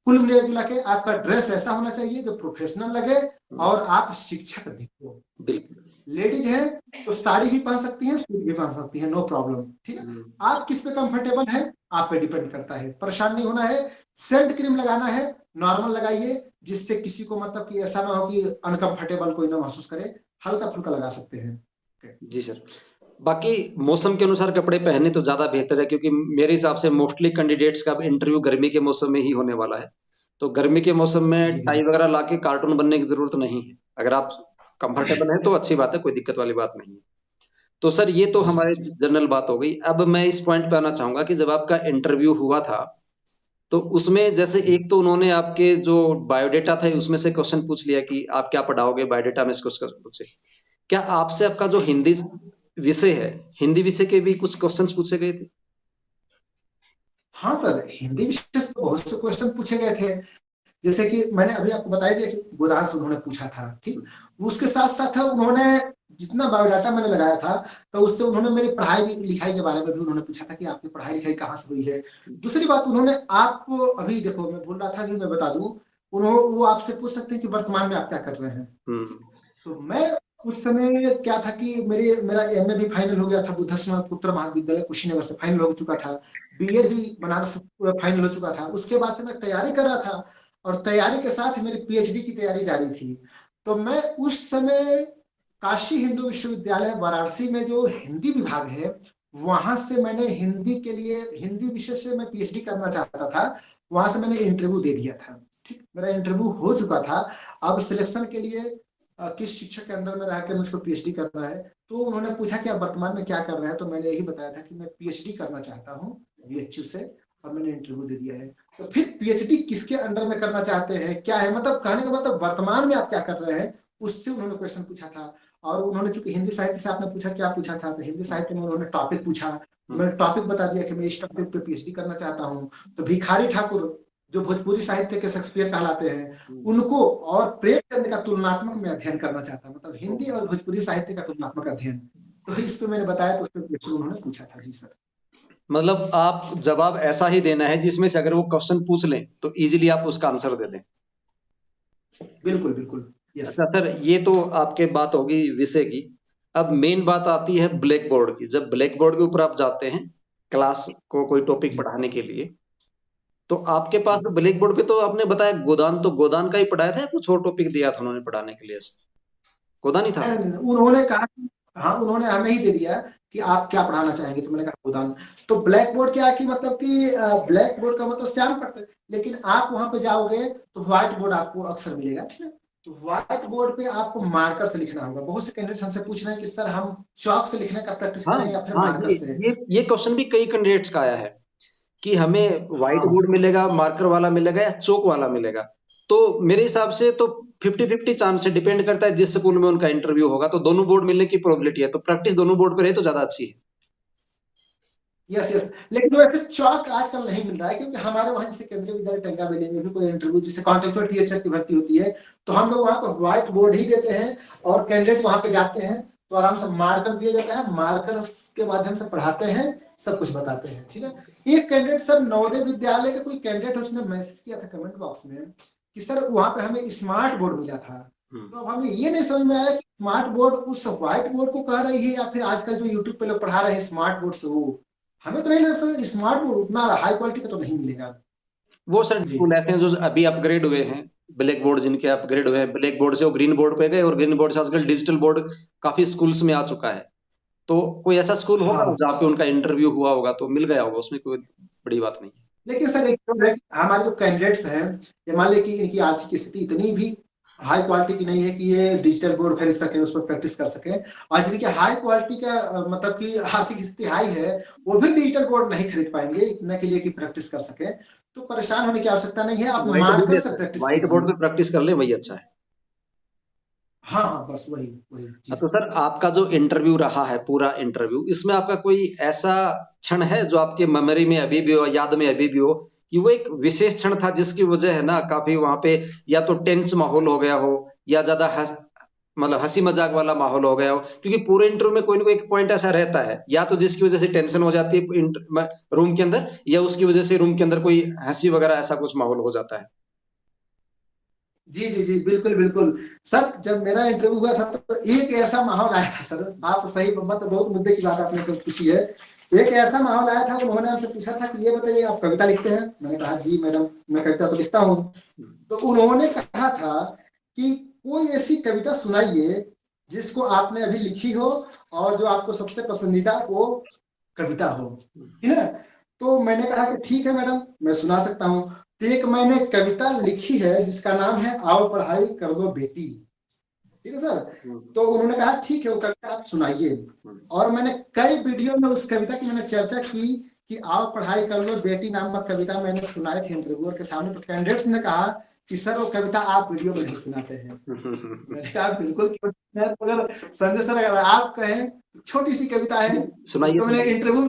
कुल मिला के आपका ड्रेस ऐसा होना चाहिए जो प्रोफेशनल लगे और आप शिक्षक दिखो। बिल्कुल। लेडीज है तो साड़ी भी पहन सकती हैं, सूट भी पहन सकती हैं, नो प्रॉब्लम, ठीक है। आप किस पे कंफर्टेबल है आप पे डिपेंड करता है, परेशान नहीं होना है। सेंट क्रीम लगाना है, नॉर्मल लगाइए, जिससे किसी को मतलब कि ऐसा ना हो कि अनकंफर्टेबल कोई ना महसूस करे, हल्का फुल्का लगा सकते हैं। जी सर। बाकी मौसम के अनुसार कपड़े पहने तो ज्यादा बेहतर है, क्योंकि मेरे हिसाब से मोस्टली कैंडिडेट्स का इंटरव्यू गर्मी के मौसम में ही होने वाला है। तो गर्मी के मौसम में टाई वगैरह लाके कार्टून बनने की जरूरत नहीं है, अगर आप कंफर्टेबल हैं तो अच्छी बात है, कोई दिक्कत वाली बात नहीं है। तो सर ये तो हमारे जनरल बात हो गई। अब मैं इस पॉइंट पे आना चाहूंगा कि जब आपका इंटरव्यू हुआ था तो उसमें जैसे एक तो उन्होंने आपके जो बायोडेटा था उसमें से क्वेश्चन पूछ लिया कि आप क्या पढ़ाओगे, बायोडेटा में इसको पूछे। क्या आपसे आपका जो हिंदी विषय है, हिंदी विषय के भी कुछ क्वेश्चंस पूछे गए थे? हाँ सर, हिंदी विषय से बहुत से क्वेश्चन पूछे गए थे। जैसे कि मैंने अभी आपको बताया दिया कि गोदान से उन्होंने पूछा था, ठीक। उसके साथ साथ उन्होंने जितना बायोडाटा मैंने लगाया था तो उससे उन्होंने मेरी पढ़ाई लिखाई के बारे में भी उन्होंने पूछा था कि आपकी पढ़ाई लिखाई कहाँ से हुई है। दूसरी बात उन्होंने आपको, अभी देखो मैं भूल रहा था, अभी मैं बता दूं, उन्होंने वो आपसे पूछ सकते हैं कि वर्तमान में आप क्या कर रहे हैं। तो मैं उस समय क्या था कि मेरा एमए भी फाइनल हो गया था, बुद्धस्नाथ उत्तर महाविद्यालय कुशीनगर से फाइनल हो चुका था, बीएड भी बनारस फाइनल हो चुका था। उसके बाद से मैं तैयारी कर रहा था और तैयारी के साथ मेरी पीएचडी की तैयारी जारी थी। तो मैं उस समय काशी हिंदू विश्वविद्यालय वाराणसी में जो हिंदी विभाग है वहां से मैंने हिंदी के लिए, हिंदी विषय से मैं पीएचडी करना चाहता था, वहां से मैंने इंटरव्यू दे दिया था, ठीक। मेरा इंटरव्यू हो चुका था। अब सिलेक्शन के लिए किस शिक्षक के अंदर में रह के मुझको पीएचडी करना है, तो उन्होंने पूछा कि आप वर्तमान में क्या कर रहे हैं, तो मैंने यही बताया था कि मैं पीएचडी करना चाहता हूँ बीएचयू से, और मैंने इंटरव्यू दे दिया है। तो फिर पीएचडी किसके अंडर में करना चाहते हैं, क्या है, मतलब कहने का मतलब वर्तमान में आप क्या कर रहे हैं, उससे उन्होंने क्वेश्चन पूछा था। और उन्होंने चूंकि हिंदी साहित्य से आपने पूछा क्या पूछा था, तो हिंदी साहित्य में उन्होंने टॉपिक पूछा, मैंने टॉपिक बता दिया कि मैं इस टॉपिक पे पीएचडी करना चाहता हूँ। तो भिखारी ठाकुर जो भोजपुरी साहित्य के शेक्सपियर कहलाते हैं, उनको और प्रेमचंद का तुलनात्मक में अध्ययन करना चाहता हूँ, मतलब हिंदी और भोजपुरी साहित्य का तुलनात्मक अध्ययन। तो इस पे मैंने बताया तो उसमें उन्होंने पूछा था। जी सर। मतलब आप जवाब ऐसा ही देना है जिसमें से अगर वो क्वेश्चन पूछ लें तो इजीली आप उसका आंसर दे दें। बिल्कुल बिल्कुल। अच्छा सर, ये तो आपके बात होगी विषय की। अब मेन बात आती है ब्लैक बोर्ड की। जब ब्लैक बोर्ड के ऊपर आप जाते हैं क्लास को कोई टॉपिक पढ़ाने के लिए, तो आपके पास तो ब्लैक बोर्ड पे तो आपने बताया गोदान, तो गोदान का ही पढ़ाया था या कुछ और टॉपिक दिया था उन्होंने पढ़ाने के लिए? गोदान ही था? उन्होंने कहा, हाँ उन्होंने हमें ही दे दिया कि आप क्या पढ़ाना चाहेंगे, तो मैंने कहा गोदान। तो ब्लैक बोर्ड क्या है कि मतलब कि ब्लैक बोर्ड का मतलब श्याम पट्ट, लेकिन आप वहां पे जाओगे तो व्हाइट बोर्ड आपको अक्सर मिलेगा, ठीक है। तो व्हाइट बोर्ड पे आपको मार्कर से लिखना होगा। बहुत से कैंडिडेट हमसे पूछ रहे हैं कि सर हम चौक से लिखने का प्रैक्टिस हाँ करें या फिर हाँ, मार्कर से। ये क्वेश्चन भी कई कैंडिडेट्स का आया है कि हमें व्हाइट बोर्ड मिलेगा, मार्कर वाला मिलेगा या चौक वाला मिलेगा। तो मेरे हिसाब से तो 50-50 चांस से डिपेंड करता है जिस स्कूल में उनका इंटरव्यू होगा, तो दोनों बोर्ड मिलने की प्रोबेबिलिटी है, तो प्रैक्टिस दोनों बोर्ड पे रहे तो ज्यादा अच्छी है। यस यस, लेकिन वैसे चौक आजकल नहीं मिल रहा है, क्योंकि हमारे वहाँ जैसे केंद्रीय विद्यालय टेंकाबेली में भी कोई इंटरव्यू जैसे कॉन्ट्रेक्चुअल टीचर की भर्ती होती है तो हम लोग वहाँ पर व्हाइट बोर्ड ही देते हैं और कैंडिडेट वहाँ पे जाते हैं तो आराम से मार्कर दिया जाता है, मार्कर के माध्यम से पढ़ाते हैं, सब कुछ बताते हैं, ठीक है। एक कैंडिडेट सर नवोदय विद्यालय का कोई कैंडिडेट उसने मैसेज किया था कमेंट बॉक्स में कि सर वहाँ पे हमें स्मार्ट बोर्ड मिला था। तो अब हमें ये नहीं समझ में आया कि स्मार्ट बोर्ड उस व्हाइट बोर्ड को कह रही है या फिर आजकल जो यूट्यूब पे लोग पढ़ा रहे हैं स्मार्ट बोर्ड से, वो हमें तो नहीं लगता सर स्मार्ट बोर्ड उतना हाई क्वालिटी का तो नहीं मिलेगा। वो सर स्कूल ऐसे हैं जो अभी अपग्रेड हुए हैं, ब्लैक बोर्ड जिनके अपग्रेड हुए हैं, ब्लैक बोर्ड से वो ग्रीन बोर्ड पे गए और ग्रीन बोर्ड से आजकल डिजिटल बोर्ड काफी स्कूल्स में आ चुका है। तो कोई ऐसा स्कूल होगा जहाँ पे उनका इंटरव्यू हुआ होगा तो मिल गया होगा, उसमें कोई बड़ी बात नहीं है। लेकिन सर एक हमारे जो कैंडिडेट्स हैं, मान लें कि इनकी आर्थिक स्थिति इतनी भी हाई क्वालिटी की नहीं है कि ये डिजिटल बोर्ड खरीद सके, उस पर प्रैक्टिस कर सके। और जिनके हाई क्वालिटी का मतलब कि आर्थिक स्थिति हाई है, वो भी डिजिटल बोर्ड नहीं खरीद पाएंगे इतने के लिए कि प्रैक्टिस कर सके। तो परेशान होने की आवश्यकता नहीं है, आप व्हाइट बोर्ड भी मार्कर अच्छा से है, प्रैक्टिस व्हाइट बोर्ड कीजिए। पे प्रैक्टिस कर ले वही अच्छा है। हाँ हाँ, बस वही वही जी तो सर। सर आपका जो इंटरव्यू रहा है, पूरा इंटरव्यू, इसमें आपका कोई ऐसा क्षण है जो आपके मेमोरी में अभी भी हो, याद में अभी भी हो, कि वो एक विशेष क्षण था जिसकी वजह है ना काफी वहां पे या तो टेंस माहौल हो गया हो, या ज्यादा मतलब हंसी मजाक वाला माहौल हो गया हो? क्योंकि पूरे इंटरव्यू में कोई ना कोई एक पॉइंट ऐसा रहता है, या तो जिसकी वजह से टेंशन हो जाती है रूम के अंदर, या उसकी वजह से रूम के अंदर कोई हंसी वगैरह ऐसा कुछ माहौल हो जाता है। जी जी जी, बिल्कुल बिल्कुल। सर जब मेरा इंटरव्यू हुआ था तो एक ऐसा माहौल आया था सर, आप सही मतलब बहुत मुद्दे की बात आपने पूछी है। एक ऐसा माहौल आया था, उन्होंने हमसे पूछा था कि ये बताइए आप कविता लिखते हैं? मैंने कहा जी मैडम, मैं कविता तो लिखता हूँ। तो उन्होंने कहा था कि कोई ऐसी कविता सुनाइए जिसको आपने अभी लिखी हो और जो आपको सबसे पसंदीदा वो कविता हो, ठीक है। तो मैंने कहा कि ठीक है मैडम, मैं सुना सकता हूँ। तो एक मैंने कविता लिखी है जिसका नाम है आओ पढ़ाई कर लो बेटी, ठीक है सर। तो उन्होंने कहा ठीक है वो कविता आप सुनाइए। और मैंने कई वीडियो में उस कविता की मैंने चर्चा की कि आओ पढ़ाई कर लो बेटी नामक कविता मैंने सुनाई थी इंटरव्यूअर के सामने। तो कैंडिडेट्स ने कहा कि सर वो कविता आप वीडियो में नहीं सुनाते हैं। मैंने कहा बिल्कुल क्यों नहीं, अगर संजय सर अगर आप कहें छोटी सी कविता है सुनाइए जिसको मैंने सुनाइए। इंटरव्यू,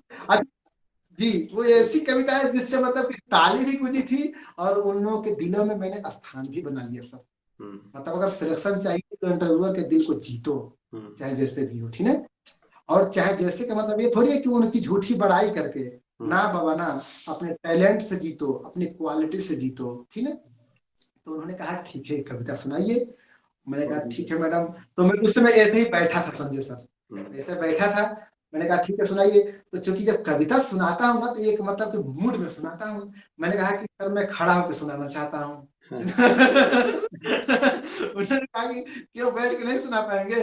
जी वो ऐसी कविता है जिससे मतलब कि ताली भी गुंजी थी और उन लोगों के दिलों में मैंने स्थान भी बना लिया सर। मतलब अगर सिलेक्शन चाहिए तो इंटरव्यूअर के दिल को जीतो, चाहे जैसे भी हो, ठीक है। और चाहे जैसे का मतलब ये थोड़ी है कि उनकी झूठी बड़ाई करके, ना बाबा ना, अपने टैलेंट से जीतो, अपनी क्वालिटी से जीतो, ठीक है। तो उन्होंने कहा ठीक है कविता सुनाइए। मैंने कहा ठीक है मैडम। तो मैं उस समय ऐसे ही बैठा था संजय सर, ऐसे बैठा था। मैंने कहा ठीक है सुनाइए। तो चूंकि जब कविता सुनाता हूँ ना तो एक मतलब कि मूड में सुनाता हूँ। मैंने कहा कि सर मैं खड़ा होकर सुनाना चाहता हूँ। उन्होंने कहा कि क्यों बैठ के नहीं सुना पाएंगे?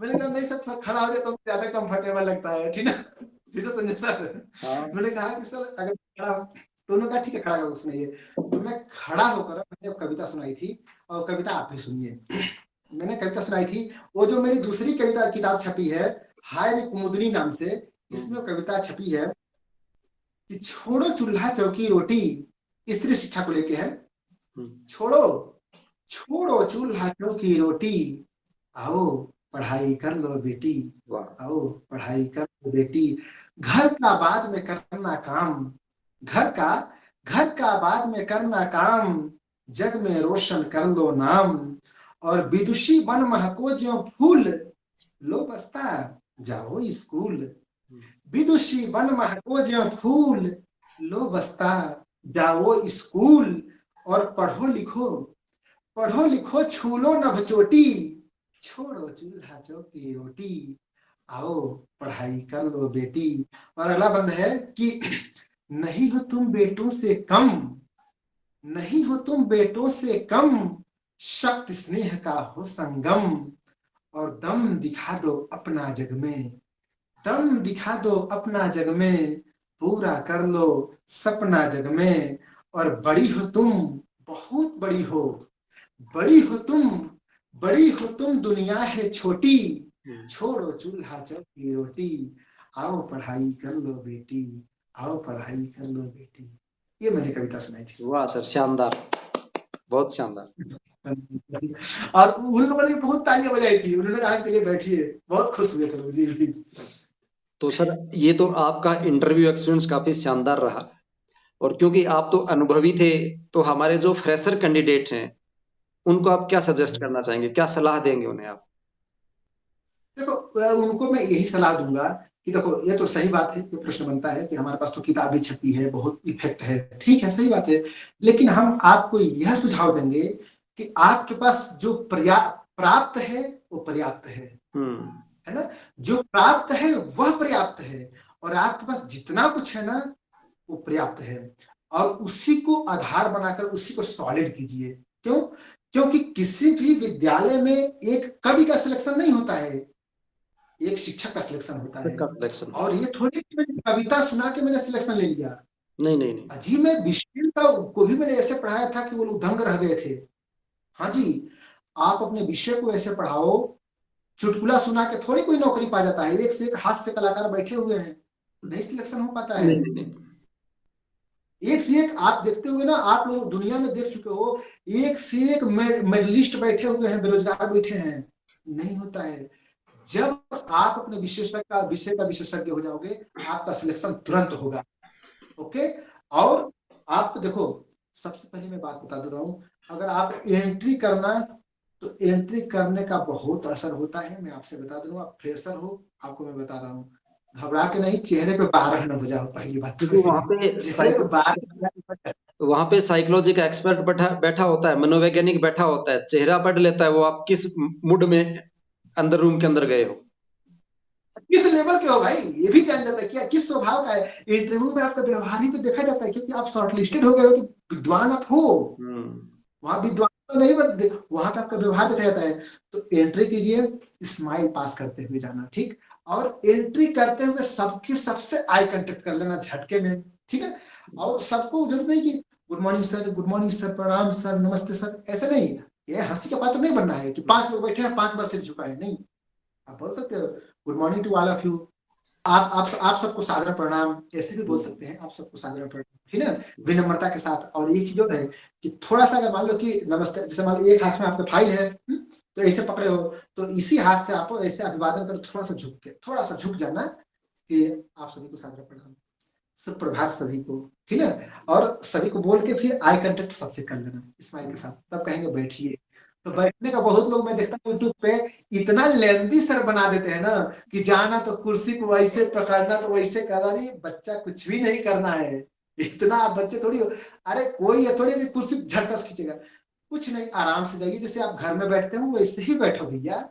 मैंने कहा नहीं सर, थोड़ा खड़ा हो जाए तो ज्यादा कंफर्टेबल लगता है, ठीक है। ठीक है संजय सर। मैंने कहा कि सर अगर खड़ा हो, तो उन्होंने कहा ठीक है खड़ा होकर सुनाइए। तो मैं खड़ा होकर मैंने कविता सुनाई थी, और कविता आप भी सुनिए। मैंने कविता सुनाई थी, वो जो मेरी दूसरी कविता किताब छपी है हाय रे कुमुदनी नाम से, इसमें कविता छपी है कि छोड़ो चूल्हा चौकी रोटी, स्त्री शिक्षा को लेके है। छोड़ो छोड़ो चूल्हा चौकी रोटी, आओ पढ़ाई कर लो बेटी, आओ पढ़ाई कर लो बेटी। घर का बाद में करना काम, घर का घर का बाद में करना काम, जग में रोशन कर लो नाम। और विदुषी बन महको ज्यों फूल, लो बस्ता जाओ स्कूल। विदुषी बन महको ज्यों फूल, लो बस्ता जाओ स्कूल। और पढ़ो लिखो छूलो नभ चोटी, छोड़ो चूल्हा चौकी रोटी, आओ पढ़ाई कर लो बेटी। और अगला बंद है कि नहीं हो तुम बेटों से कम, नहीं हो तुम बेटों से कम, शक्ति स्नेह का हो संगम। और दम दिखा दो अपना जग में, दम दिखा दो अपना जग में, पूरा कर लो सपना जग में। और बड़ी हो तुम, बहुत बड़ी हो, बड़ी हो तुम, बड़ी हो तुम दुनिया है छोटी, छोड़ो चूल्हा चौकी रोटी, आओ पढ़ाई कर लो बेटी, आओ पढ़ाई कर लो बेटी। ये मैंने कविता सुनाई थी। वाह सर, शानदार, बहुत शानदार। और उन लोगों ने बहुत तालियां बजाई थी, उन्होंने कहा चलिए बैठिए, बहुत खुश हुए थे लोग जी। तो सर ये तो आपका इंटरव्यू एक्सपीरियंस काफी शानदार रहा, और क्योंकि आप तो अनुभवी थे, तो हमारे जो फ्रेशर कैंडिडेट हैं उनको आप क्या सजेस्ट करना चाहेंगे, क्या सलाह देंगे उन्हें आप? देखो उनको मैं यही सलाह दूंगा कि देखो ये तो सही बात है, ये प्रश्न बनता है कि हमारे पास तो किताबें छपी है, बहुत इफेक्ट है, ठीक है सही बात है। लेकिन हम आपको यह सुझाव देंगे कि आपके पास जो प्राप्त है वो पर्याप्त है ना। जो प्राप्त है वह पर्याप्त है, और आपके पास जितना कुछ है ना वो पर्याप्त है। और उसी को आधार बनाकर उसी को सॉलिड कीजिए। क्यों? क्योंकि किसी भी विद्यालय में एक कवि का सिलेक्शन नहीं होता है, एक शिक्षक का सिलेक्शन होता है। का सिलेक्शन? और ये थोड़ी कविता सुना के मैंने सिलेक्शन ले लिया। नहीं नहीं नहीं। जी मैं विश्व को भी मैंने ऐसे पढ़ाया था कि वो लोग दंग रह गए थे। हाँ जी। आप अपने विषय को ऐसे पढ़ाओ, चुटकुला सुना के थोड़ी कोई नौकरी पा जाता है। एक से एक हास्य कलाकार बैठे हुए हैं, नहीं सिलेक्शन हो पाता है। नहीं नहीं एक से एक आप देखते हुए ना, आप लोग दुनिया में देख चुके हो, एक से एक मेडलिस्ट बैठे हुए हैं, बेरोजगार बैठे हैं, नहीं होता है। जब आप अपने विषय का विशेषज्ञ हो जाओगे, आपका सिलेक्शन तुरंत होगा। ओके। और आपको देखो, सबसे पहले मैं बात बता दे रहा हूँ, अगर आप एंट्री करना, तो एंट्री करने का बहुत असर होता है। मैं आपसे बता दूं, आप फ्रेशर हो, आपको मैं बता रहा हूँ, घबरा के नहीं, चेहरे पे 12 न बजाओ, पहली बात तो क्योंकि ये है। चेहरे पे 12 वहां पे साइकोलॉजी का एक्सपर्ट बैठा होता है, मनोवैज्ञानिक बैठा होता है, चेहरा पढ़ लेता है वो आप किस मूड में अंदर रूम के अंदर गए हो। किस लेवल के हो भाई, ये भी जान जाता है क्या, किस स्वभाव का है। इंटरव्यू में आपका व्यवहार ही तो देखा जाता है, क्योंकि आप शॉर्टलिस्टेड हो गए हो, तो विद्वान आप हो। वहां विद्वान तो नहीं, बट वहां पे आपका व्यवहार देखा जाता है। तो एंट्री कीजिए, स्माइल पास करते हुए जाना, ठीक। और एंट्री करते हुए सबके सबसे आई कांटेक्ट कर लेना झटके में, ठीक है। और सबको जरूरत नहीं कि गुड मॉर्निंग सर, प्रणाम सर, नमस्ते सर, ऐसे नहीं। ये हंसी का पात्र नहीं बनना है कि 5 लोग बैठे हैं, 5 बार सिर झुकाए, नहीं। आप बोल सकते हो good morning to all of you. आप सबको सादर प्रणाम, ऐसे भी बोल सकते हैं, आप सबको सादर प्रणाम, ठीक है, विनम्रता के साथ। और एक चीज और है कि थोड़ा सा अगर मान लो कि नमस्ते, जैसे मान लो एक हाथ में आपका फाइल है, तो ऐसे पकड़े हो, तो इसी हाथ से आप ऐसे अभिवादन करो, थोड़ा सा झुक जाना कि आप सभी को सादर प्रणाम, सुप्रभात सभी को, ठीक है। और सभी को बोल के फिर आई कांटेक्ट सबसे कर लेना स्माइल के साथ, तब कहेंगे बैठिए। तो बैठने का बहुत लोग मैं देखता हूँ यूट्यूब पे इतना लेंथी सर बना देते हैं ना, कि जाना तो कुर्सी को वैसे पकड़ना तो वैसे करना, नहीं बच्चा कुछ भी नहीं करना है। इतना आप बच्चे थोड़ी हो, अरे कोई है थोड़ी कि कुर्सी झटका से खींचेगा, कुछ नहीं, आराम से जाइए, जैसे आप घर में बैठते हो वैसे ही बैठो भैया।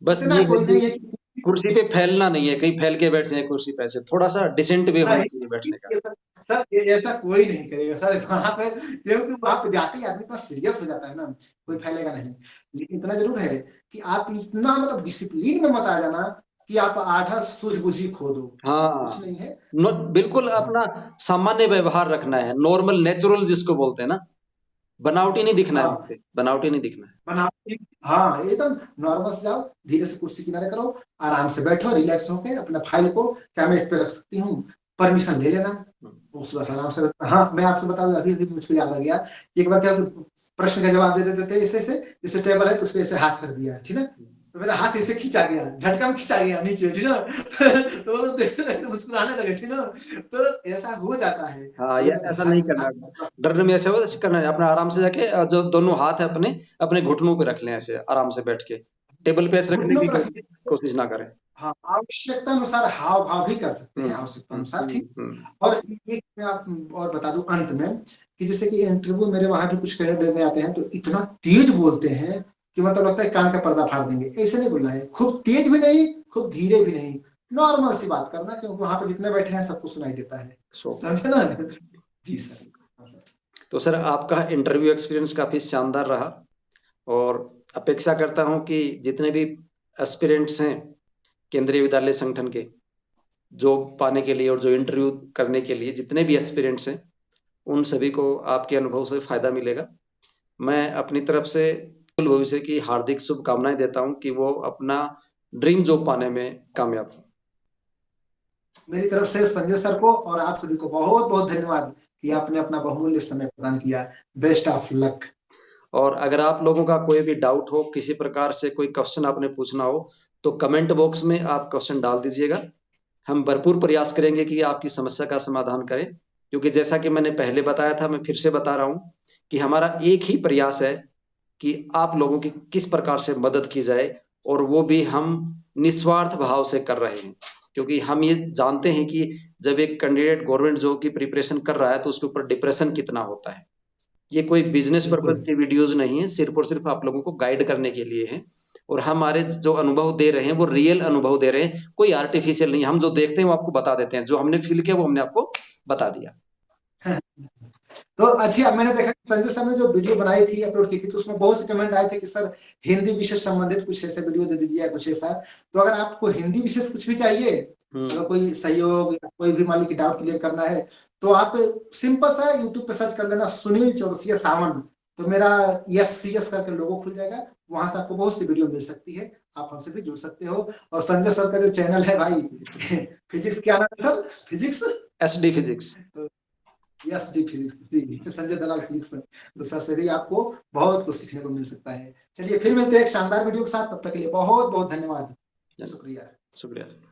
बस इतना ये है कोई कि नहीं है कि कुर्सी पे फैलना नहीं है, कहीं फैल के बैठ जाए कुर्सी पे, ऐसे थोड़ा सा डिसेंट वे होना चाहिए बैठने का। सर ऐसा कोई नहीं करेगा सर वहां पे, क्योंकि वहां पे जाते ही आदमी इतना सीरियस हो जाता है ना, कोई फैलेगा नहीं। लेकिन इतना जरूर है कि आप इतना मतलब डिसिप्लिन में मत आ जाना कि आप आधा सूझबूझी खो दो, ऐसा कुछ हाँ, नहीं है। बिल्कुल हाँ अपना सामान्य व्यवहार रखना है, नॉर्मल नेचुरल जिसको बोलते हैं ना, बनावटी नहीं दिखना है हाँ, वहाँ पे, बनावटी नहीं दिखना है। बनाओ, हाँ एकदम नॉर्मल से जाओ, धीरे से कुर्सी किनारे करो, आराम से बैठो, रिलैक्स होके अपना फाइल को, क्या मैं इस पे रख सकती हूँ, परमिशन ले लेना। उस बस आराम से। हाँ मैं आपसे बता दूं, अभी अभी मुझको याद आ गया कि एक बार क्या, प्रश्न का जवाब दे देते थे ऐसे ऐसे, जैसे टेबल है तो उस पे ऐसे हाथ कर दिया, ठीक है, तो मेरा हाथ ऐसे खींचा गया, झटका में खींचा गया नीचे, ठीक ना। तो वो लोग देखते रहे, मुस्कुराने लगे, ठीक ना। तो ऐसा हो जाता है, हाँ कोई यार, ऐसा नहीं हाथ करना। इंसान। डरने में ऐसे हो, ऐसे करना है अपना आराम से जाके, जो दोनों हाथ है अपने अपने घुटनों पे रख लें, ऐसे आराम से बैठ के, टेबल पे ऐसे रखने घुटनों की पर रखिए। कोशिश ना करें। हाँ, आवश्यकता अनुसार हाव भाव भी कर सकते हैं, आवश्यकता अनुसार, ठीक। और एक मैं आप और बता दूं अंत में, कि जैसे कि इंटरव्यू मेरे वहां भी कुछ कैंडिडेट देने आते हैं, तो इतना तेज बोलते हैं कि मतलब लगता है कान का पर्दा फाड़ देंगे। ऐसे नहीं बोलना है, खूब तेज भी नहीं, खूब धीरे भी नहीं, नॉर्मल सी बात करना, क्योंकि वहां पे जितने बैठे हैं सबको सुनाई देता है, समझे ना। जी सर। हाँ, सर। तो सर आपका इंटरव्यू एक्सपीरियंस काफी शानदार रहा, और अपेक्षा करता हूं कि जितने भी एस्पिरेंट्स हैं केंद्रीय विद्यालय संगठन के, जॉब पाने के लिए और जो इंटरव्यू करने के लिए जितने भी एस्पिरेंट्स हैं, उन सभी को आपके अनुभव से फायदा मिलेगा। मैं अपनी तरफ से भविष्य की हार्दिक शुभकामनाएं देता हूं कि वो अपना ड्रीम जॉब पाने में कामयाब हो। मेरी तरफ से संजय सर को और आप सभी को बहुत बहुत धन्यवाद कि आपने अपना बहुमूल्य समय प्रदान किया। Best of luck. और अगर आप लोगों का कोई भी डाउट हो, किसी प्रकार से कोई क्वेश्चन आपने पूछना हो, तो कमेंट बॉक्स में आप क्वेश्चन डाल दीजिएगा। हम भरपूर प्रयास करेंगे कि आपकी समस्या का समाधान करें, क्योंकि जैसा कि मैंने पहले बताया था, मैं फिर से बता रहा हूं कि हमारा एक ही प्रयास है कि आप लोगों की किस प्रकार से मदद की जाए, और वो भी हम निस्वार्थ भाव से कर रहे हैं, क्योंकि हम ये जानते हैं कि जब एक कैंडिडेट गवर्नमेंट जॉब की प्रिपरेशन कर रहा है तो उसके ऊपर डिप्रेशन कितना होता है। ये कोई बिजनेस बिल्कुल। पर्पज की वीडियोज नहीं है, सिर्फ और सिर्फ आप लोगों को गाइड करने के लिए है। और हमारे जो अनुभव दे रहे हैं वो रियल अनुभव दे रहे हैं, कोई आर्टिफिशियल नहीं। हम जो देखते हैं वो आपको बता देते हैं, जो हमने फील किया वो हमने आपको बता दिया। तो अच्छा, मैंने देखा कि संजय सर ने जो वीडियो बनाई थी, अपलोड की थी, तो उसमें बहुत से कमेंट आए थे कि सर हिंदी विषय संबंधित कुछ ऐसे वीडियो दे दीजिए, कुछ ऐसा। तो अगर आपको हिंदी विशेष कुछ भी चाहिए, अगर कोई सहयोग या कोई भी मालिक की डाउट क्लियर करना है, तो आप सिंपल सा यूट्यूब पे सर्च कर लेना सुनील चौरसिया सावन, तो मेरा YesCS करके लोगो खुल जाएगा, वहां से आपको बहुत सी वीडियो मिल सकती है, आप हमसे भी जुड़ सकते हो। और संजय सर का जो चैनल है भाई फिजिक्स क्या नाम है? Physics SD physics. तो SD फिजिक्स जी, संजय दलाल फिजिक्स। तो सर से भी आपको बहुत कुछ सीखने को मिल सकता है। चलिए फिर मिलते हैं एक शानदार वीडियो के साथ, तब तक के लिए बहुत बहुत धन्यवाद, शुक्रिया। शुक्रिया।